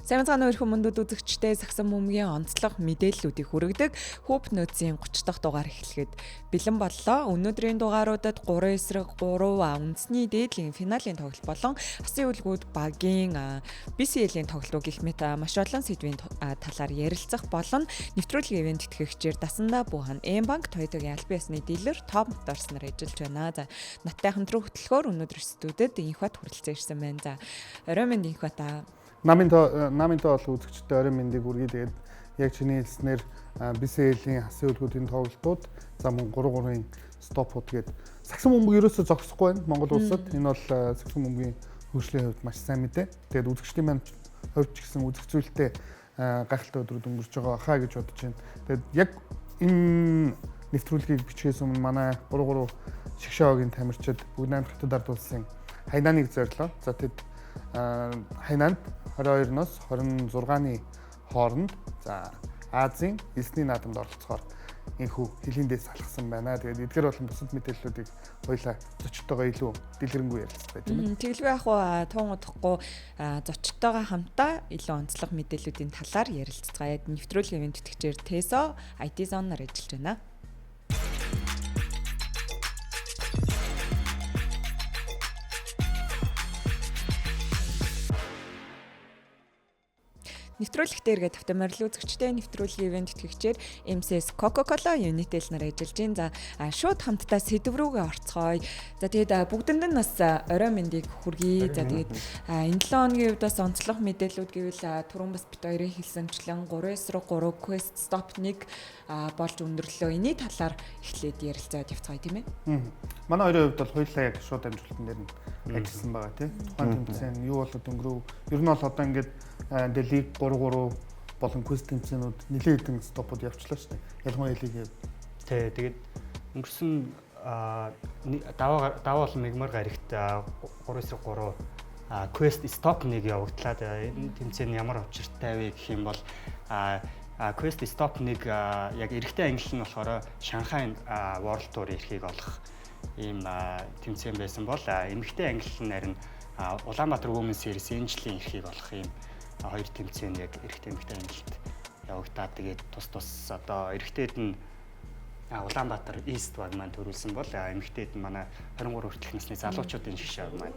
Сайн мэцхан өрхөн мөндөд үзэгчтэй сагсан бөмбөгийн онцлог мэдээллүүдийг хүргэдэг Hoop Notes-ийн 30 дахь дугаар эхлэхэд бэлэн боллоо. Өнөөдрийн дугааруудад 3 эсрэг 3 үндэсний дээдлийн финалийн тоглолт болон асын үлгүүд багийн BCL-ийн тоглолтууд гэх мэт маш олон сэдвийн талаар ярилцах болон нэвтрүүлгийн ивент тэтгэгчээр дасандаа буухан Mbank Toyota-гийн аль биесны дилер Top Motors нар ажиллаж байна. За надтай хамтран хөтлөхөөр өнөөдөр студиуд Инхбат хүрэлцэн ирсэн байна. За орой минь Инхбата. Намын бол үзэгчтэй орой мэндийг хүргэе. Тэгээд яг чиний хэлснээр BCL-ийн хасын үлгүүдийн тоглолтууд за мөн 3-3-ын стопууд гээд сагсан бөмбөг ерөөсөө зогсохгүй байна Монгол улсад. Энэ бол сагсан бөмбөгийн хөгжлийн хувьд маш сайн мэдээ. Тэгээд үзэгчдийн маань хувьд ч гэсэн үзэгцүүлэлтэй гайхалтай өдрүүд өнгөрч байгаа хаа гэж бодож байна. Тэгээд яг энэ нэвтрүүлгийг бичгээс өмнө манай 3-3 шгшөөгийн тамирчид бүгд найрамд хотод ард улсын хайнааныг зорилоо. За тэд хайнаанд 22-ноос 26-ны хооронд за Азийн эсний наадамд оролцохоор энэхүү хилэндээс алхсан байна. Тэгээд эдгээр болон бусад мэдээллүүдийг хоёлаа зочдтойгоо илүү дэлгэрэнгүй ярилцдаг тийм ээ. Тэгэлгүй яг уу туун удахгүй зочдтойгоо хамтаа илүү онцлог мэдээллүүдийн талаар ярилцгаая. Нэвтрүүлгийн ивент тэтгэгчээр Teso IT Zone нар ажиллаж байна. Нэвтрүүлэгт эргээд автомобиль үзэгчтэй нэвтрүүлгийн ивент тэтгэгчээр MCS Coca-Cola Unitel нар ажиллаж байна. За шууд хамтдаа сэдв рүүгээ орцгоё. За тэгээд бүгдэнд нь бас орой мэндийг хүргэе. За тэгээд энэ 7 хоногийн үед бас онцлог мэдээллүүд гэвэл түрүүн бас бит хоёрын хэлсэнчлэн 3-3 Quest Stop 1 болж өндөрлөө. Эний талаар эхлээд ярилцаад явцгаая тийм ээ. Манай хоёрын хувьд бол хоёулаа яг шууд амжилтан дээр нь ажилласан байгаа тийм. Тухайн тэмцээн юу болоод өнгөрөв. Ер нь бол одоо ингээд Дэлиг 3-3 болон Quest тэмцээнүүд нэлээд хэдэн стопууд явчлаа шүү дээ. Ялангуяа лиг. Тэгээд өнгөрсөн даваа болон мигмар гарагт 3-3 Quest Stop 1 явагдлаа. Энэ тэмцээн ямар учиртай вэ гэх юм бол Quest Stop 1 яг эрэгтэй англи нь болохоор Шанхай World Tour эрхийг олох ийм тэмцээн байсан бол эмэгтэй англи нь харин Улаанбаатар Women's Series энэ жилийн эрхийг олох ийм хоёр тэмцээн яг эрэгтэй эмэгтэй ангилд явагдаад тэгээд тус одоо эрэгтэйд нь Улаанбаатар East баг маань төрүүлсэн бол эмэгтэйд нь манай 23 хүртэлх насны залуучуудын шгшээ маань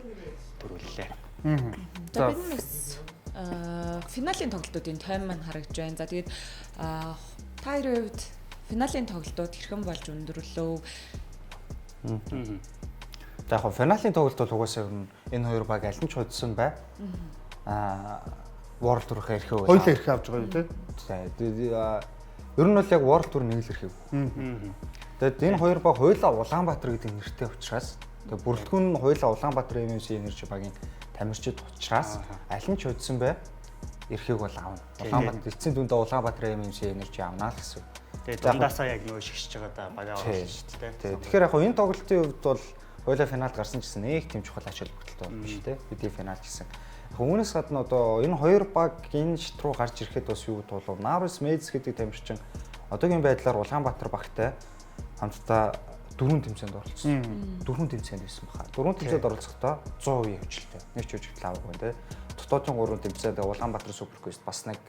төрүүллээ. За бид нэс финалийн тоглолтуудын тайм маань харагдж байна. За тэгээд та хоёрын хувьд финалийн тоглолтууд хэрхэн болж өндөрлөө? За яг финалийн тоглолт бол угаасаа энэ хоёр баг аль нь ч удсан бай. World Tour-ийнхаа эрхээ хоёулаа эрхээ авч байгаа юу тийм. Ер нь бол яг World Tour нэг л эрхээ. Тэгээд энэ хоёр баг хоёулаа Улаанбаатар гэдэг нэртэй учраас тэгээд бүрэлдэхүүн нь хоёулаа Улаанбаатар MMC Energy багийн тамирчид учраас аль нь ч удсан бай эрхийг бол аавна. Улаанбаатар эцсийн дүндээ Улаанбаатар MMC Energy аавна л гэсэн. Тэгээд дундаасаа яг нөө шигшж байгаа багаа болно шүү дээ. Тэгэхээр яг энэ тоглолтын хувьд бол хоёулаа финалд гарсан ч гэсэн нэг тийм чухал ач холбогдолтой байна биш үү? Бидний финал гэсэн. Үүнээс гадна одоо энэ хоёр баг энэ шит руу гарч ирэхэд бас юу болов? Narus Meds гэдэг тамирчин одоогийн байдлаар Улаанбаатар багтай хамтдаа 4 тэмцээнд оролцсон. 4 тэмцээнд байсан баха. 4 тэмцээнд оролцохдоо 100% хөвчлөлтэй. Нэг ч хөвчлөл аваагүй байна те. Дотоодын 3 тэмцээнд Улаанбаатар Суперквест бас нэг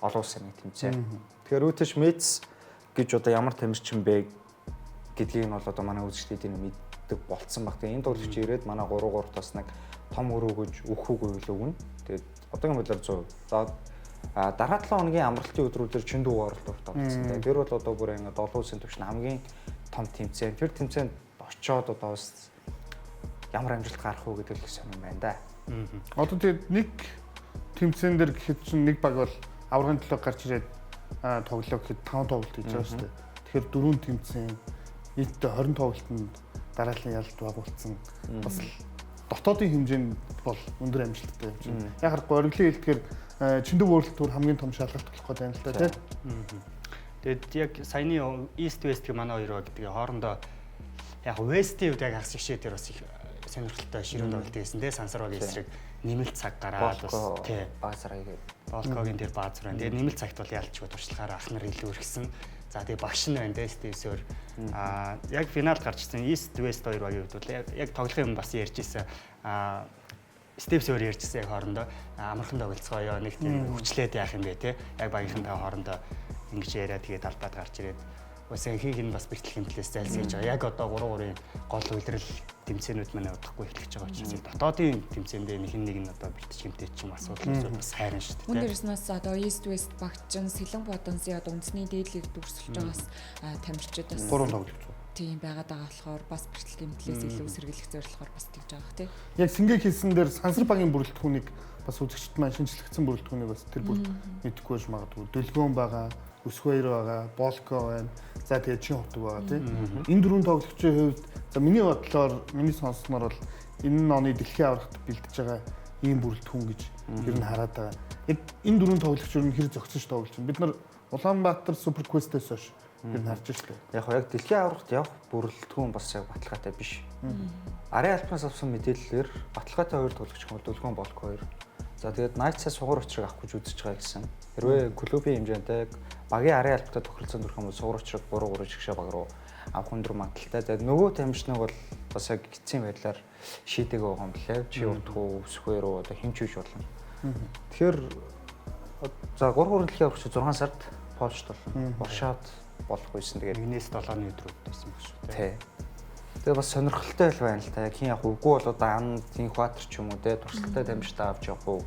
олон улсын нэг тэмцээн. Тэгэхээр Routesh Meds гэж одоо ямар тамирчин бэ гэдгийг нь бол одоо манай үзэгчдийн мэддэг болцсон баг. Тэгээ энэ тоглогч ирээд манай 3-3 тас нэг том өрөөгөж өгөхүүгүй өгнө. Тэгээд одоогийн байдлаар 100%. За дараа 7 хоногийн амралтын өдрүүдээр Чиндүү World Tour тоглосон. Тэр бол одоо бүр ингээд олон улсын түвшин хамгийн том тэмцээн. Тэр тэмцээнд очиод одоо бас ямар амжилт гарах уу гэдэг л сонирн байна да. Одоо тэгээд нэг тэмцээн дээр гэхэд чинь нэг баг бол аврагын төлөө гарч ирээд тоглоо гэхэд 5 тоглолт хийж байгаа шүү дээ. Тэгэхээр 4 тэмцээн нийтдээ 20 тоглолтод дараалал ялалт байгуулсан. Бас дотоодын хэмжээнд бол өндөр амжилттай хэмжээ. Яг харахгүй ориглын хэлтгэр Чиндүү World Tour хамгийн том шалгалт болох гэдэг юм л та тийм. Тэгээд яг саяны East West гэх манай хоёр баг гэдэг хоорондоо яг West-ийн үед яг хагас гişээ дээр бас их сонирхолтой ширүүн тоглолт хийсэн тийм. Сансарвагийн эсрэг нэмэлт цаг гараад бас тийм. Баазараа гэдэг. Болкогийн дээр баазар байна. Тэгээд нэмэлт цагт бол яалтчгүй туршлагаараа ах нар илүү өргсөн. За тэгээ багш нь байна тийм Стивсээр яг финалд гарч ирсэн East West хоёр багийн хувьд бол яг тоглохын юм бас ярьж ирсэн. Стив Сөр ярьжсэн яг хоорондоо амархан тоглоцгоё нэг тийм хүчлээд яах юм бэ те яг багийнхантай хоорондоо ингэж яриа тэгээд алдаад гарч ирээд бас хийг нь бас бэлтгэх хэмтлээс зайлсхийж байгаа. Яг одоо 3-3-ын гол үйлрэл тэмцээнүүд маань удахгүй эхлэж байгаа учраас дотоодын тэмцээндээ нэг нь одоо бэлтэж хэмтээч юм асуудал зүйл бас хайран шүү дээ. Үндэрснээс одоо East West багчин Сэлэн потенси одоо үндэсний дээдлийг дүрсэлж байгаас тамирчид бас 3 тоглож байна. Тийм байгаад байгаа болохоор бас бэлтгэх хэмтлээс илүү сэргийлэх зорилгоор бас тэгж байгаа тий. Яг Сингэ хийсэн дээр Сансар багийн бүрэлдэхүүнийг бас үзэгчд маань шинжлэхсэн бүрэлдэхүүнийг бас тэр бүр мэдэхгүй байж магадгүй. Дөлгөөн байгаа, Өсгөөр байгаа, Болко байна. За тэгээд чин хутг байгаа тий. Энэ дөрвөн тоглогчийн хувьд за миний бодлоор миний сонссноор бол энэ оны дэлхийн аврагт бэлдэж байгаа ийм бүрэлдэхүүн гэж ер нь хараад байгаа. Яг энэ дөрвөн тоглогч ер нь хэр зөгцөж тоглож байна. Бид нар Улаанбаатар Супер Квестээс хойш ер нь харж штэ. Яг яг дэлхийн аврагт явах бүрэлдэхүүн бас яг баталгаатай биш. Арын альбанаас авсан мэдээллээр баталгаатай 2 тоглогч Дөлгөөн Болко 2. За тэгээд Knights-аас сугар учрыг авах гэж үзэж байгаа гэсэн. Хэрвээ клубын хэмжээтэй багийн арын альбатай тохиролцсон төрх юм бол сугар учрыг 3-3 жигшээ баг руу авах өндөр магадaltaй. Тэгээд нөгөө тамирчныг бол бас яг гисцэн байдлаар шийдэг байгаа юм лээ. Чи утгуу өсгөөр үү одоо хэмжиж болно. Тэгэхээр за 3 дэлхийн аврагч 6 сард Польшд бол Варшавад болох байсан. Тэгээд 1-7 өдрүүд байсан баг шүү тий. Тэгээ бас сонирхолтой байна л та. Яг хин яг үгүй бол одоо ан Инхватер ч юм уу те туршлагатай тамирчтай авч явах уу.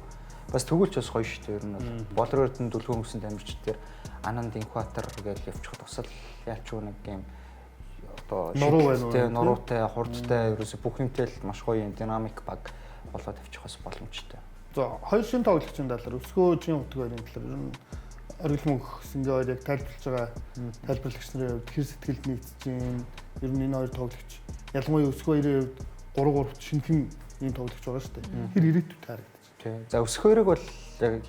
Бас тэгүүлч бас гоё шүү дээ. Ер нь бол Болройдын Дөлгөөн өсөн тамирчид дээр Ананд Инхватер гэж явчихад бас л яалч нэг юм одоо нуруутай, хурдтай ерөөсө бүх юмтэй л маш гоё юм динамик баг болоод авчих бас боломжтой. За хоёр шин тоглогчийн талаар Өсгөө чин хутг хоёрын талаар ер нь оргил мөнх Сингэ хоёр яг тайлбарлаж байгаа тайлбарлагч нарын хувьд хэр сэтгэлд нэгдэж юм. Ер нь энэ хоёр тоглогч ялангуяа Өсгөө хоёрын хувьд 3-3 шинхэн ийм тоглогч байгаа шүү дээ. Тэр ирээдүйд харагдаж. Тий. За Өсгөөөрийг бол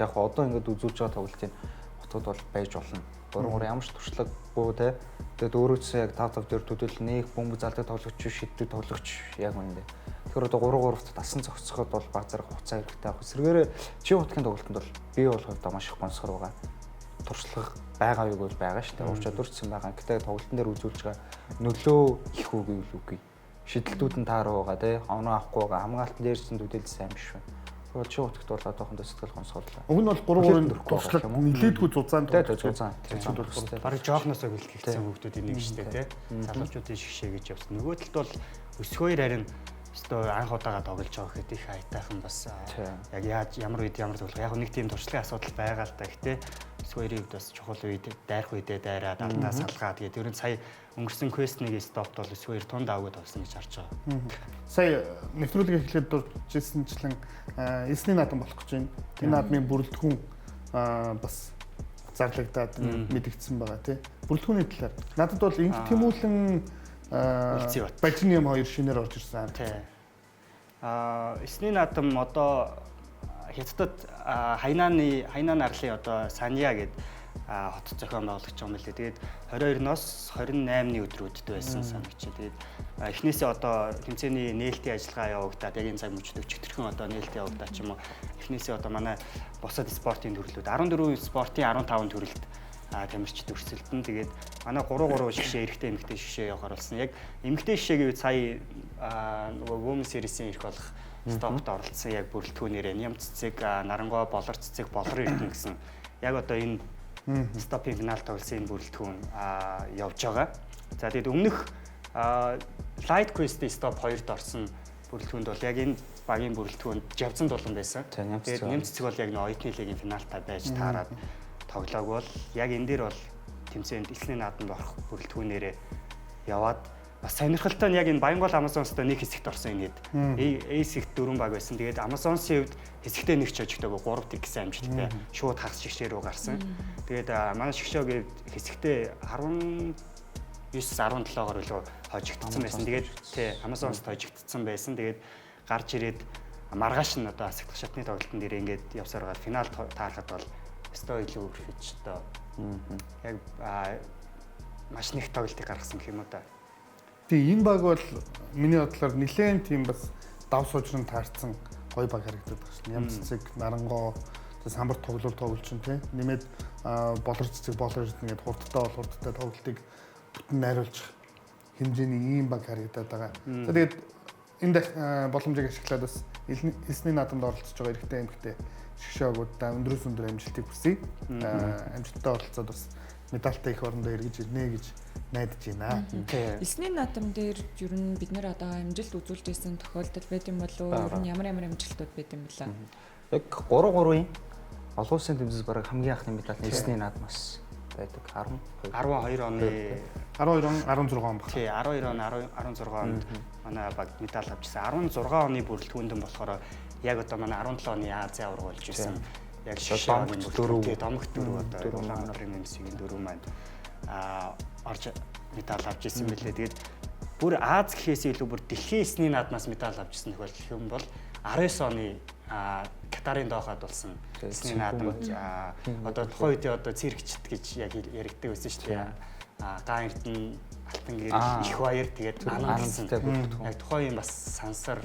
яг одоо ингээд үзүүлж байгаа тоглолтын хотод бол байж болно. 3-3 ямар ч туршлагагүй те. Тэгээд өөрөө ч яг 5-5 дээр төдөл нэг бөмбөг залдаг тоглогч шиддэг тоглогч яг үнэндээ. Тэгэхээр одоо 3-3-т тасан зогсоход бол баг зэрэг хуцаа хэрэгтэй авах. Сэргээрээ чи утгын тоглолтод бол би бол хувьдаа маш их гонсгор байгаа. Туршлага байгаа юу гэж байгаа шүү дээ. Ур чадварчсан байгаа. Гэтэ тоглолтын дээр үзүүлж байгаа нөлөө их үү гэвэл үгүй. Шидэлтүүд нь тааруу байгаа те. Оноо авахгүй байгаа. Хамгаалтан дээрсэн төдөл сайн биш байна. Тэгвэл чи утгт бол одоохондоо сэтгэл гонсгорлоо. Уг нь бол 3-3-ын туршлага нилээдгүй зузаан тоглолт. Бараг жоохносоо бэлтгэгдсэн хүмүүсийн нэг шүү дээ те. Залуучуудын шгшээ гэж явсан. Нөгөө талд бол Өсгөөр харин өстой анх удаага тоглож байгаа гэхэд их хайтайхан бас яг яаж ямар үед ямар тоглох яг нэг тийм туршлагын асуудал байгаа л та. Гэтэ Өсгөөрийн үед бас чухал үед дайрах үедээ дайраад алдаа салгаад тэгээд ер нь сая өнгөрсөн квестнийг стопт бол Өсгөөр тунд аваад авсан гэж харж байгаа. Сая нэвтрүүлэг эхлээд дуржсэнчлэн эсний наадам болох гэж байна. Энэ наадмын бүрэлдэхүүн бас зарлагдаад мэдэгдсэн байгаа тий. Бүрэлдэхүүний талаар надад бол инх тэмүүлэн Бажиниам хоёр шинээр орж ирсэн. Эсний наадам одоо Хятадд Хайнан арлын одоо Санья гэдэг хот зохион байгуулагч юм лээ. Тэгээд 22-ноос 28-ны өдрүүдэд байсан санагч. Тэгээд эхнээсээ одоо тэмцээний нээлтийн ажиллагаа явагдаад яг энэ цаг мөчид өчигдөрхөн одоо нээлтийн явагдаад ч юм уу. Эхнээсээ одоо манай бусад спортын төрлүүд 14 спортын 15 төрлөд тамирчид өрсөлдөн. Тэгээд манай 3-3 шгшээ эрэгтэй эмэгтэй шгшээ явахаар болсон. Яг эмэгтэй шгшээгийн үед сая нөгөө Women Series-ийн ирэх болох стопт оролцсон яг бүрэлдэхүүнээр Ням цэцэг, Нарангой, Болор цэцэг, Болор эрдэнэ гэсэн яг одоо энэ стопын финал тоглосон энэ бүрэлдэхүүн явж байгаа. За тэгээд өмнөх Light Quest-ийн стоп 2-д орсон бүрэлдэхүүнд бол яг энэ багийн бүрэлдэхүүнд Жавзан дулан байсан. Тэгээд Ням цэцэг бол яг нэг оюутны лигийн финалтай байж таарад тоглоог бол яг энэ дээр бол тэмцээнд эсний наадамд орох бүрэлдэхүүнээрээ яваад бас сонирхолтой нь яг энэ Баянгол Амазонстой нэг хэсэгт орсон ингээд A-хэсэгт 4 баг байсан. Тэгээд Амазонсын хувьд хэсэгтээ нэг ч хожигдоогүй 3 тэг гэсэн амжилттай шууд хагас шгшээ рүү гарсан. Тэгээд манай шгшөөгийн хэсэгтээ 19-17-оор илүү хожигдсон байсан. Тэгээд тий Амазонст хожигдсон байсан. Тэгээд гарч ирээд маргааш нь одоо асагдах шатны тоглолтын дээр ингээд явсаар байгаа финал таарахад бол өстой илүү өрхөжтэй. Яг маш нэг тоглолтыг гаргасан гэх юм уу та. Тэгээ энэ баг бол миний бодлоор нэлээд тийм бас дав суужрын таарсан гоё баг харагдаад байна шин. Ям цэцэг, Нарангой, самбар тоглолч нь тийм нэмээд Болор цэцэг, Болор эрдэнэ гэдэг хурдтай бол хурдтай тоглолтыг бүтэн найруулчих хэмжээний ийм баг харагдаад байгаа. За тэгээд энэ боломжийг ашиглаад бас эсний наадамд оролцож байгаа эрэгтэй эмэгтэй шгшоогуудаа өндрөөс өндөр амжилтыг хүсье. Амжилттай оролцоод бас медальтай их орондоо эргэж ирнэ гэж найдаж байна. Эсний наадам дээр ер нь бид нэр одоо амжилт үзүүлж байсан тохиолдол байд юм болов уу? Ер нь ямар амжилтууд байд юм бэлээ? Яг 3-3-ын олон улсын тэмцээс бараг хамгийн анхны медаль эсний наадмаас байдаг 12 оны 12 он 16 он баг. тий 12 он 16 онд манай баг медаль авчихсан. 16 оны бүрэлдэхүүндэн болохоор яг одоо манай 17 оны Азийн аварга болж ирсэн. Яг домогт дөрөв домогт дөрөв одоо Улаанбаатарын нэмсгийн дөрөв маань орж медаль авч ирсэн мэлээ. Тэгээд бүр Аз гэхээс илүү бүр дэлхийн эсний наадмаас медаль авч ирсэн тохиолдол юм бол 19 оны Катарын Дохад болсон эсний наадмууд одоо тухайн үедээ одоо циркчт гэж яг яригддаг байсан шүү дээ. Гаан эрдэнэ алтан гэрэл их баяр тэгээд анан гэсэн. Яг тухайн юм бас сансар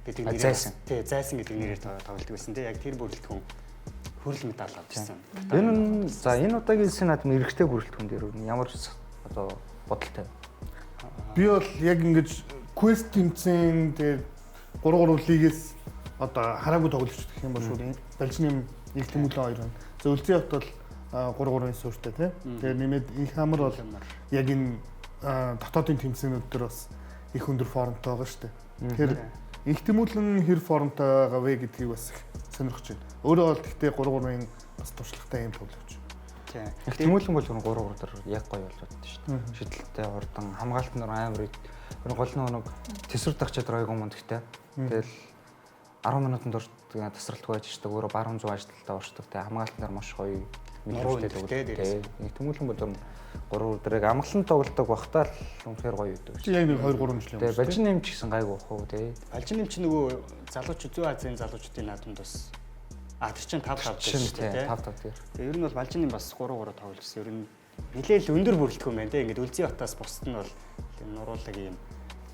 гэдэг нэрээр тий зайсан гэдэг нэрээр тоглолдог байсан тий. Яг тэр бүрэлдэхүүн хүрэл медаль авчихсан. Энэ удаагийн эсний наадам эрэгтэй бүрэлдэхүүн дээр ямар одоо бодолтой? Би бол яг ингэж quest тэмцээн тэгээд 3-3 лигээс одоо хараагүй тоглож гэх юм бол шууд Балжны их тэмүүлэн хоёр байна. За Үлзий хот бол 3-3-ын суурьтай тийм. Тэгээд нэмээд их хамар бол яг энэ дотоодын тэмцээнүүд дээр бас их өндөр формтой байгаа шүү дээ. Тэгэхээр их тэмүүлэн хэр формтой байгаа вэ гэдгийг бас их сонирхож байна. Өөрөө бол гэхдээ 3-3-ын бас туршлагатай юм тоглож байна. Их тэмүүлэн бол 3-3 дээр яг гоё болоод байна шүү дээ. Шидэлтэй хурдан хамгаалт нар амар гол нэг тэсвэр тагчаад байгаагүй юм гэхдээ. Тэгэл 10 минутанд тасралтгүй ажилладаг өөрөө баруун зүүн ажилталтаа ууршдаг те хамгаалт нар маш гоё мэдрэлтэй тоглолт. Нэг тэмүүлэн бол 3 дэрэг амгалан тоглолдог багтаа л үнэхээр гоё өгдөг. Чи яг нэг 2-3 жил юм. Тэгээ Балжин нэмч гэсэн гайгүй бах уу те. Балжин нэмч нөгөө залуучууд зүүн Азийн залуучуудын наадамд бас тэр чинь 5-5 шүү дээ. 5-5 дээр. Тэгээ ер нь бол Балжин нэм бас 3-3 тоглолцсон. Ер нь нэлээл өндөр бүрэлдэхүүн байна те. Ингээд Үлзий хотоос бусд нь бол нуруулаг юм.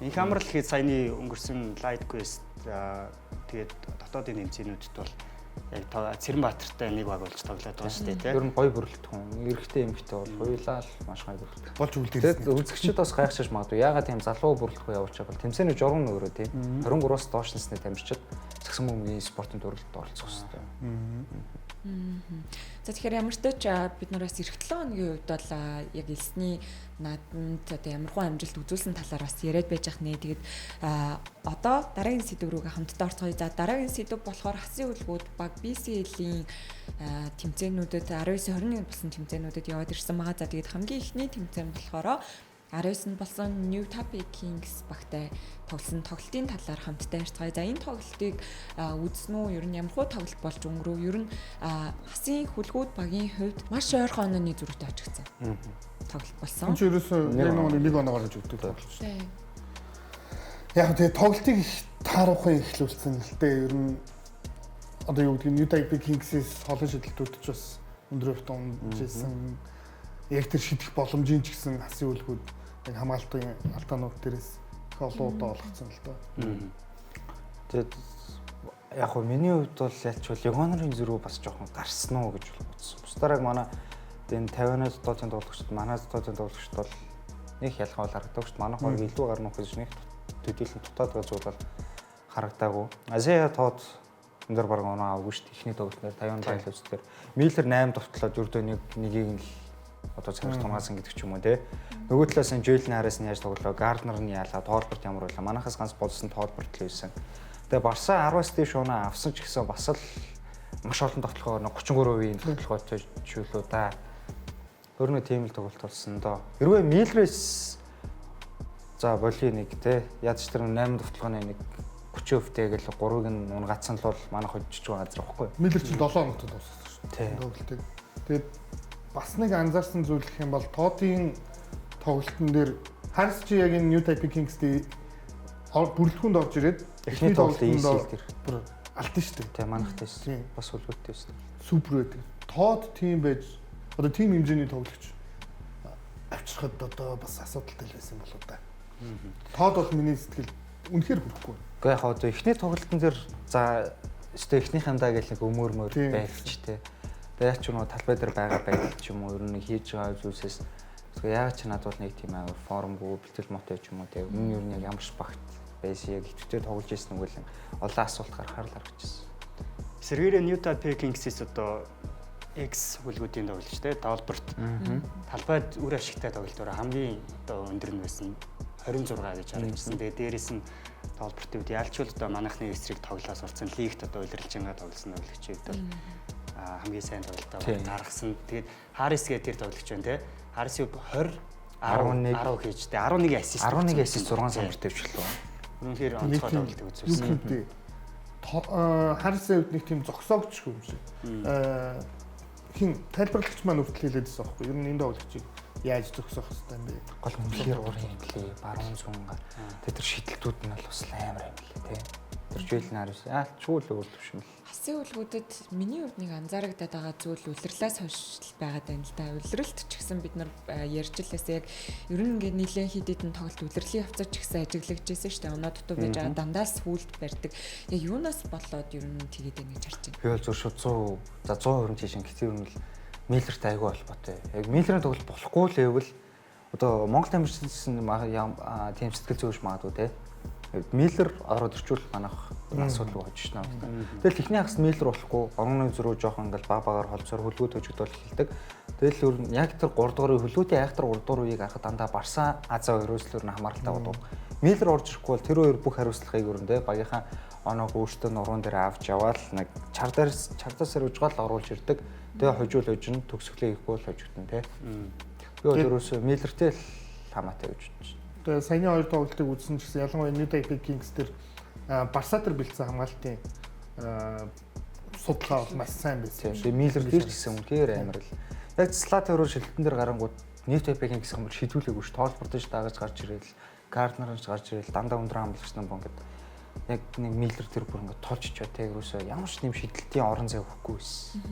Инх амар л хэд саяны өнгөрсөн Light Quest тэгээд дотоодын нэмцэнүүдэд бол яг Цэранбаатартай нэг баг болж тоглоод байгаа шүү дээ тийм. Ер нь гоё бүрэлдэхүүн. Эрэгтэй эмэгтэй бол хоёулаа л маш гоё бүрэлдэхүүн. Болж үлдээсэн. Тэгээд үзэгчид бас гайхчихж магадгүй. Яагаад тийм залуу бүрэлдэхүүн явуулж байгаа бол тэмцээний журам нөөрөө тийм. 23-аас доош насны тамирчид Сагсан бөмбөгийн спортын төрөлд оролцох хэрэгтэй. За тэгэхээр ямар ч тач бид нараас эх 7 хоногийн хувьд бол яг элсний наадамд одоо ямархуу амжилт үзүүлсэн талаар бас яриад байж ах нэ. Тэгээд одоо дараагийн сэдв рүүгээ хамтдаа орцгоё. За дараагийн сэдв болохоор хасын үлгүүд баг BCL-ийн тэмцээнүүдэд 19-21 болсон тэмцээнүүдэд яваад ирсэн байгаа. За тэгээд хамгийн ихний тэмцээн болохоор 19-нд болсон New Taipei Kings багтай тоглосон тоглолтын талаар хамтдаа ярьцгаая. За энэ тоглолтыг үзсэн үү? Ер нь ямархуу тоглолт болж өнгөрөв? Ер нь хасын хүлгүүд багийн хувьд маш ойрхон онооны зүрхтэй очигдсан. Тоглолт болсон. Энд ч ерөөсөө яг нэг оноогоор гэж өгдөг тоглолт. Яг тэгээ тоглолтыг их таарахын эхлүүлсэн л дээ. Ер нь одоо юу гэдэг нь New Taipei Kings-ээс олон шидэлтүүд ч бас өндөр хөвтөн унжсэн. Яг тэр шидэх боломжийн ч гэсэн хасын үлгүүд яг хамгаалтын алдаанууд дээрээс их олон удаа олгцсон л доо. Тэгээд яг хөө миний хувьд бол ялчвал Ягонарын зүрүү бас жоохон гарсан уу гэж бодсон. Бусдаараа манай энэ 50-аас дотоодын тоглогчид манай дотоодын тоглогчид бол нэг ялгаа бол харагддаг шүү дээ. Манай хорыг илүү гарна гэж нэг төдийлөн дутаад байгаа зүйл бол харагдаагүй. Азия тоод энэ дөр баг оноо авгүй шүү дээ. Эхний тоглолтоор 50 байлж үзтгээр Миллер 8 довтлоод ердөө нэгийг нь одоо цагт томгаасан гэдэг ч юм уу те. Нөгөө талаас нь Жэйлн хараас нь яаж тоглолоо, Гарднер нь яалаа, Тоолберт ямар байлаа. Манайхаас ганц болсон Тоолберт л байсан. Тэгээ Барса 10-аас дээш унаа авсан ч гэсэн бас л маш олон тоглохоор 33%-ийн тоглохоотой ч үлээ да. Өөрнөө тийм л тоглолт болсон доо. Хэрвээ Миллерээс за боли нэг те яаж ч тэр 8 довтлооны нэг 30%-тэй гэл 3-ыг нь унгацсан л бол манайх хожиж байгаа газар байхгүй. Миллер чинь 7 хоногт дууссан шүү дээ. Тоглолтыг. Тэгээд бас нэг анзаарсан зүйл гэх юм бол Тоотын тоглолтын дээр Харс чи яг энэ New Taipei Kings-ийн бүрэлдэхүүнд орж ирээд эхний тоглолтын дээр бүр алдсан шүү дээ. Тэгээ манайхтайс бас үлгүүттэй шүү дээ. Супер байдаг. Тоот тим байж одоо тим хэмжээний тоглогч авчрахад одоо бас асуудалтай байсан болоо да. Тоот бол миний сэтгэл үнэхээр хүрэхгүй. Гэхдээ яг одоо эхний тоглолтын дээр за өстой эхнийх юмдаа гэл нэг өмөрмөр байлч те. Тэгээ яг ч нөгөө талбай дээр байгаа байдал ч юм уу ер нь хийж байгаа зүйлсээс яг ч надад бол нэг тийм амар формгүй бэлтгэл мотой ч юм уу те. Өмнө нь ер нь яг ямар ч багт байсан. Яг идэвхтэй тоглож ирсэн үгүй л олон асуулт гаргахаар л харагдчихсан. Сэргээрээ Ньюта Пекингсээс одоо X хөлгүүдийн тоглолч те доолборт талбайд үр ашигтай тоглолтоор хамгийн одоо өндөр нь байсан 26 гэж харагдсан. Тэгээ дээрээс нь доолбортын үед ялчул одоо манайхны эсрэг тоглоос урцсан лигт одоо удирдах жингээ тоглосон тоглогчид бол хамгийн сайн тоглолтоо гаргасан. Тэгээд Харрис гэдэг тэр тоглогч байна те. Харрисыг 20 10 хийж тэ 11 ассист 11 ассист 6 самбар тавьчихлаа. Үнэхээр онцгой тоглолт үзүүлсэн. Харрисийн хувьд нэг тийм зогсоогч юм шиг. Хин тайлбарлагч маань өвтөл хэлээдсэн байхгүй. Ер нь энэ тоглогчийг яаж зогсоох хэрэгтэй юм бэ? Гол үнэхээр уран юм лээ. Баруун зүүн тэр шидэлтүүд нь бол бас амар юм лээ тий. Тэр жийлэн Харрис чүүл өөр төвшмөл. Хасын үлгүүдэд миний хувьд нэг анзаарагдаад байгаа зүйл улирлаас хойш байгаад байна л да. Улиралт ч гэсэн бид нар ярьж лээс яг ер нь ингээд нэлээд хэд хэдэн тоглолт улирлын явцад ч гэсэн ажиглагдж байсан шүү дээ. Оноо дутуу байж байгаа дандаа сүулт барьдаг. Яг юунаас болоод ер нь тэгээд байна гэж харж байна. Би бол зөв шууд 100% тийш гэтэл ер нь л Миллерт айгүй холбоотой. Яг Миллерийн тоглолт болохгүй л байвал одоо Монгол тамирчдын тийм сэтгэл зүйш магадгүй те. Миллер ороод ирчүүл манайх асуудал болж шнэ. Тэгэл техний хагас Миллер болохгүй орны зөрүү жоохон ингээл баагаар холцоор хөлгүүд хөжигдөл хэлдэг. Тэгэл яг тэр 3 дугаарыг хөлгүүдийн айхтар 3 дугаар үеийг харахад дандаа Барса Азаа өрөөслөөр нь хамааралтай болов. Миллер орж ирэхгүй бол тэр хоёр бүх хариуцлагыг өрөндөө багийнхаа оноог өөртөө нуруунд дээр авч яваал нэг чардасаар үжгаал оруулж ирдэг. Тэгээ хожуул хожин төгсгөлөө ихгүй л хожигдсон те. Би бол ерөөсөө Миллертэй л хамаатай гэж бодож байна. Тэгээ саяны хоёр тоглолтыг үзсэн ч гэсэн ялангуяа Newton Pekings дээр Барса дээр бэлдсэн хамгаалтын судалгаа бол маш сайн байсан. Тэгээ Миллер дээр ч гэсэн үнээр амар л. Яг Златан өөрөө шилтэн дээр гарангууд Newton Pekings юм бол шийдвүүлээгүй ш. Тоолбортож дагаж гарч ирээл, Гарднерж гарч ирээл, дандаа өндөр амлагч нам боо ингээд яг нэг Миллер тэр бүр ингээд тулж чаа те ерөөсөө ямар ч нэм шидэлтийн орон зай өгөхгүй байсан.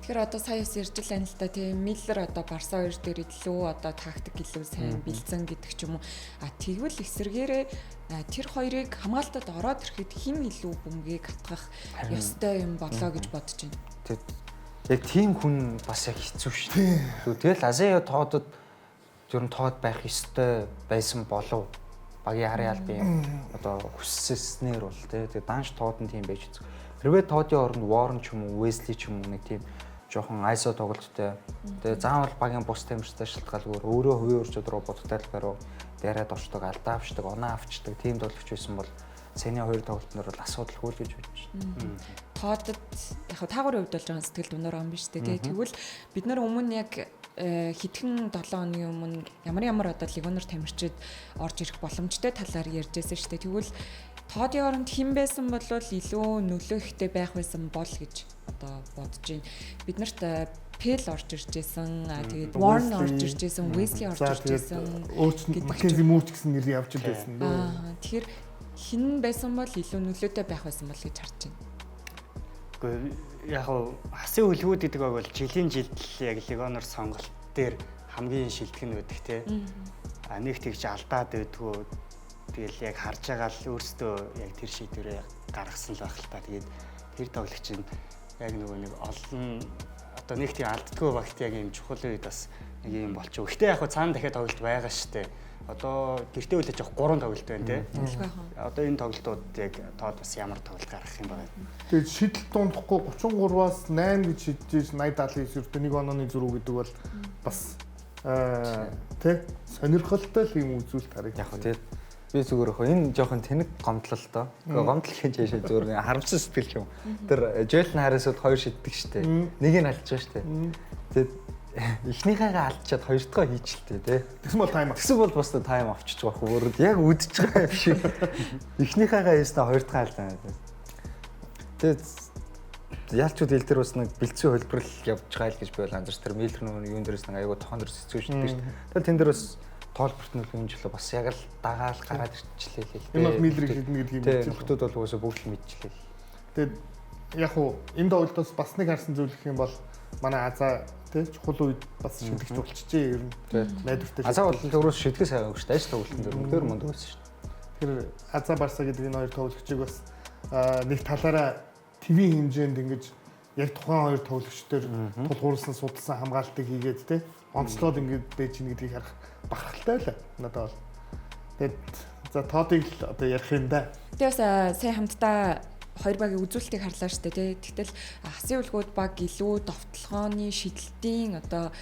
Тэгэхээр одоо саяас ярьж л анил та тийм Миллер одоо Барса хоёр дээр илүү одоо тактик илүү сайн бэлдсэн гэдэг ч юм уу. Тэгвэл эсэргээрээ тэр хоёрыг хамгаалтад ороод ирэхэд хэн илүү бөмбөгийг хатгах ёстой юм болоо гэж бодож байна. Яг тийм хүн бас яг хэцүү шүү дээ. Тэгэл Азиа тоодод ер нь тоод байх ёстой байсан болов. Багийн харьяа албан одоо хүссэснээр бол тэгээ данш тоод нь тийм байж хэцүү. Хэрвээ тоодын оронд Warren ч юм уу, Wesley ч юм уу нэг тийм жоохон ISO тоглолттой. Тэгээ заавал багийн бус тамирчтай шалтгаалгүйгээр өөрөө хувийн ур чадвар бодтой талбараа дайраад орчдог, алдаа авчдаг, оноо авчдаг тийм тоглогч байсан бол саяны хоёр тоглолтноор бол асуудалгүй л гэж бодож байна. Тоодод яг таагуурын хувьд бол жоохон сэтгэл дунаар юм биш үү? Тэгвэл бид нар өмнө яг хэдхэн 7 хоногийн өмнө ямар одоо лигонор тамирчид орж ирэх боломжтой талаар ярьжсэн шүү дээ. Тэгвэл тоодын оронд хэн байсан бол илүү нөлөөхтэй байх байсан бол гэж одоо бодож байна. Бид нарт Пел орж ирж байсан. Тэгээд Warren орж ирж байсан, Wesley орж ирж байсан. Mackenzie Moore гэсэн нэр явж байсан. Тэгэхээр хэн байсан бол илүү нөлөөтэй байх байсан бол гэж харж байна. Гэхдээ яг хасын хөлгүүд гэдэг бол жилийн жилд яг лигонор сонголт дээр хамгийн шилдэг нь байдаг те. Нэг тэгж алдаад байдгүй. Тэгэл яг харж байгаа л өөрсдөө яг тэр шийдвэрээ гаргасан л байх л та. Тэгээд тэр тоглогч нь яг нэг олон одоо нэг тийм алддаггүй багт яг юм чухал үед бас нэг юм болчих. Гэхдээ яг цаана дахиад тоглолт байгаа штэ. Одоо гэртээ үлээж авах 3 тоглолт байна те. Одоо энэ тоглолтууд яг тоод бас ямар тоглолт гаргах юм бэ? Тэгээд шидэл дундахгүй 33-аас 8 гэж шидэж 80-79 өртөө нэг онооны зөрүү гэдэг бол бас тэ сонирхолтой л юм үзүүлэлт харагдав. Яг хөө тэгээд би зүгээр хөө энэ жоохон тэнэг гомдлол тоо. Гэхдээ гомдол хийж яашаа зүгээр харамссан сэтгэл юм. Тэр Джейлен Харрисууд 2 шиддэг штэ. Нэгийг нь алдчихсан штэ. Тэгээд эхнийхээгээ алдчихад хоёр дахь хийчихлээ тий. Тэгсэн бол тайм. Тэгсэн бол бас тайм авчиж байгаа хөрөд яг үдчихэж байгаа юм шиг. Эхнийхээгээ ястаа хоёр дахь алдаа. Тэгээд яалчуд ил дээр бас нэг бэлцэн хөлбөрл явж байгаа л гэж би бол анзаарч тэр Миллер нөгөө юун дээрээс нэг аягүй тоон дээрс хэцүү шүү дээ. Тэгэл тэн дээр бас тоолборт нь юм жилээ бас яг л дагаал гараад ирчихлээ л. Энэ бол Миллерийг хэлнэ гэдгийг мэдчихлээ. Хүмүүс бол уусаа бүгд л мэдчихлээ. Тэгээд яг уу энэ тоглолтоос бас нэг харсан зүйл гэх юм бол манай Азаа тий чухал үед бас шидэгч болчихжээ ер нь найдвартай. Азаа бол өөрөөс шидгээ сайн өгч тааш тоглолтын дээр үнээр мундаг байсан шүү дээ. Тэр Азаа Барса гэдэг энэ хоёр тоглогчийг бас нэг талаараа ТV хэмжээнд ингэж яг тухайн хоёр тоглогчдоор тулгуурласан судалсан хамгаалтыг хийгээд тий онцлоод ингэж байж гин гэдгийг харах бахархалтай л надад бол. Тэгээд За тоодыг л одоо ярих юм да. Тэгээ бас сайн хамтдаа хоёр багийн үзүүлэлтийг харлаа шүү дээ. Тэгтэл хасын үлгүүд баг илүү довтлогооны шидэлтийн одоо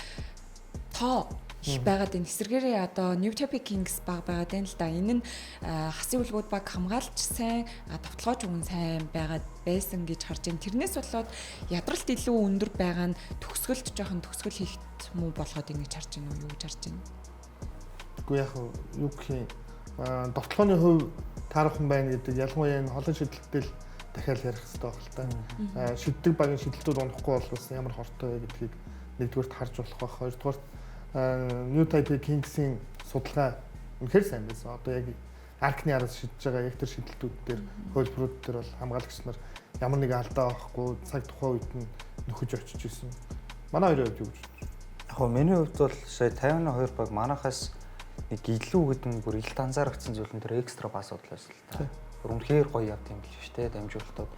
тоо их байгаад энэ эсрэгээрээ одоо New Tappy Kings баг байгаад байна л да. Энэ нь хасын үлгүүд баг хамгаалж сайн довтлогооч үгэн сайн байгаад байсан гэж харж байна. Тэрнээс болоод ядралт илүү өндөр байгаа нь төгсгөлд жоохон төгсгөл хийх муу болгоод ингэж харж байна уу юу гэж харж байна. Тэгвэл яг юу гэх юм довтлооны хувь таарах юм байна гэдэг ялангуяа энэ холын шидэлттэй л дахиад ярих хэрэгтэй байх л та. Шиддэг багийн шидэлтүүд унахгүй бол бас ямар хортой вэ гэдгийг нэгдүгээрт харж болох байх. Хоёрдугаарт New Taipei Kings-ийн судалгаа үнэхээр сайн байсан. Одоо яг аркны араас шидэж байгаа яг тэр шидэлтүүд дээр хөлбөрүүд дээр бол хамгаалагч нар ямар нэг алдаа авахгүй цаг тухайн үед нь нөхөж очиж исэн. Манай хоёрын хувьд юу гэж байна? Яг миний хувьд бол сая 52 баг манахаас нэг илүү хэдэн бүр илт анзаарчихсан зүйл нь тэр экстра пас бодлоос л та. Бүр үнэхээр гоё явд юм биш үү? Дамжуултууд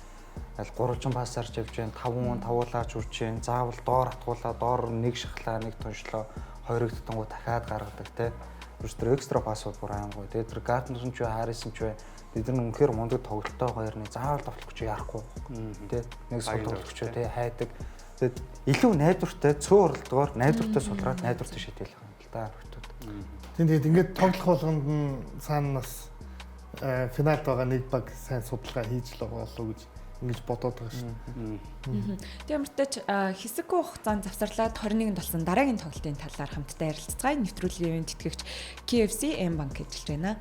аль 300 пассаар явж гэн 5 тавуулаач үрж гэн заавал доор атгуулаа доор нэг шахлаа нэг туншлоо хоригдтонгоо дахиад гаргадаг те. Бүр тэр экстра пассууд бүр аимгүй. Тэгээд тэр Гартнер ч Харрисон ч бид нар үнэхээр мундаг тоглолттой хоёр нэг заавал тоглох гэж яахгүй те. Нэг сул тоглох ч те хайдаг. Тэгээд илүү найдвартай цөөн уралдгаар найдвартай сулраад найдвартай шийдэл байгаа юм л да хүүхдүүд. Тэгээд ингээд тоглох болгонд нь цаанаас финалд байгаа нэг баг сайн судалгаа хийж л байгаа болов уу гэж ингэж бодоод байгаа шүү дээ. Тиймэрхүү хэсэг хугацаанд завсарлаад 21-нд болсон дараагийн тоглолтын талаар хамтдаа ярилцгаая. Нэвтрүүлгийн тэтгэгч KFC M банк ажиллаж байна.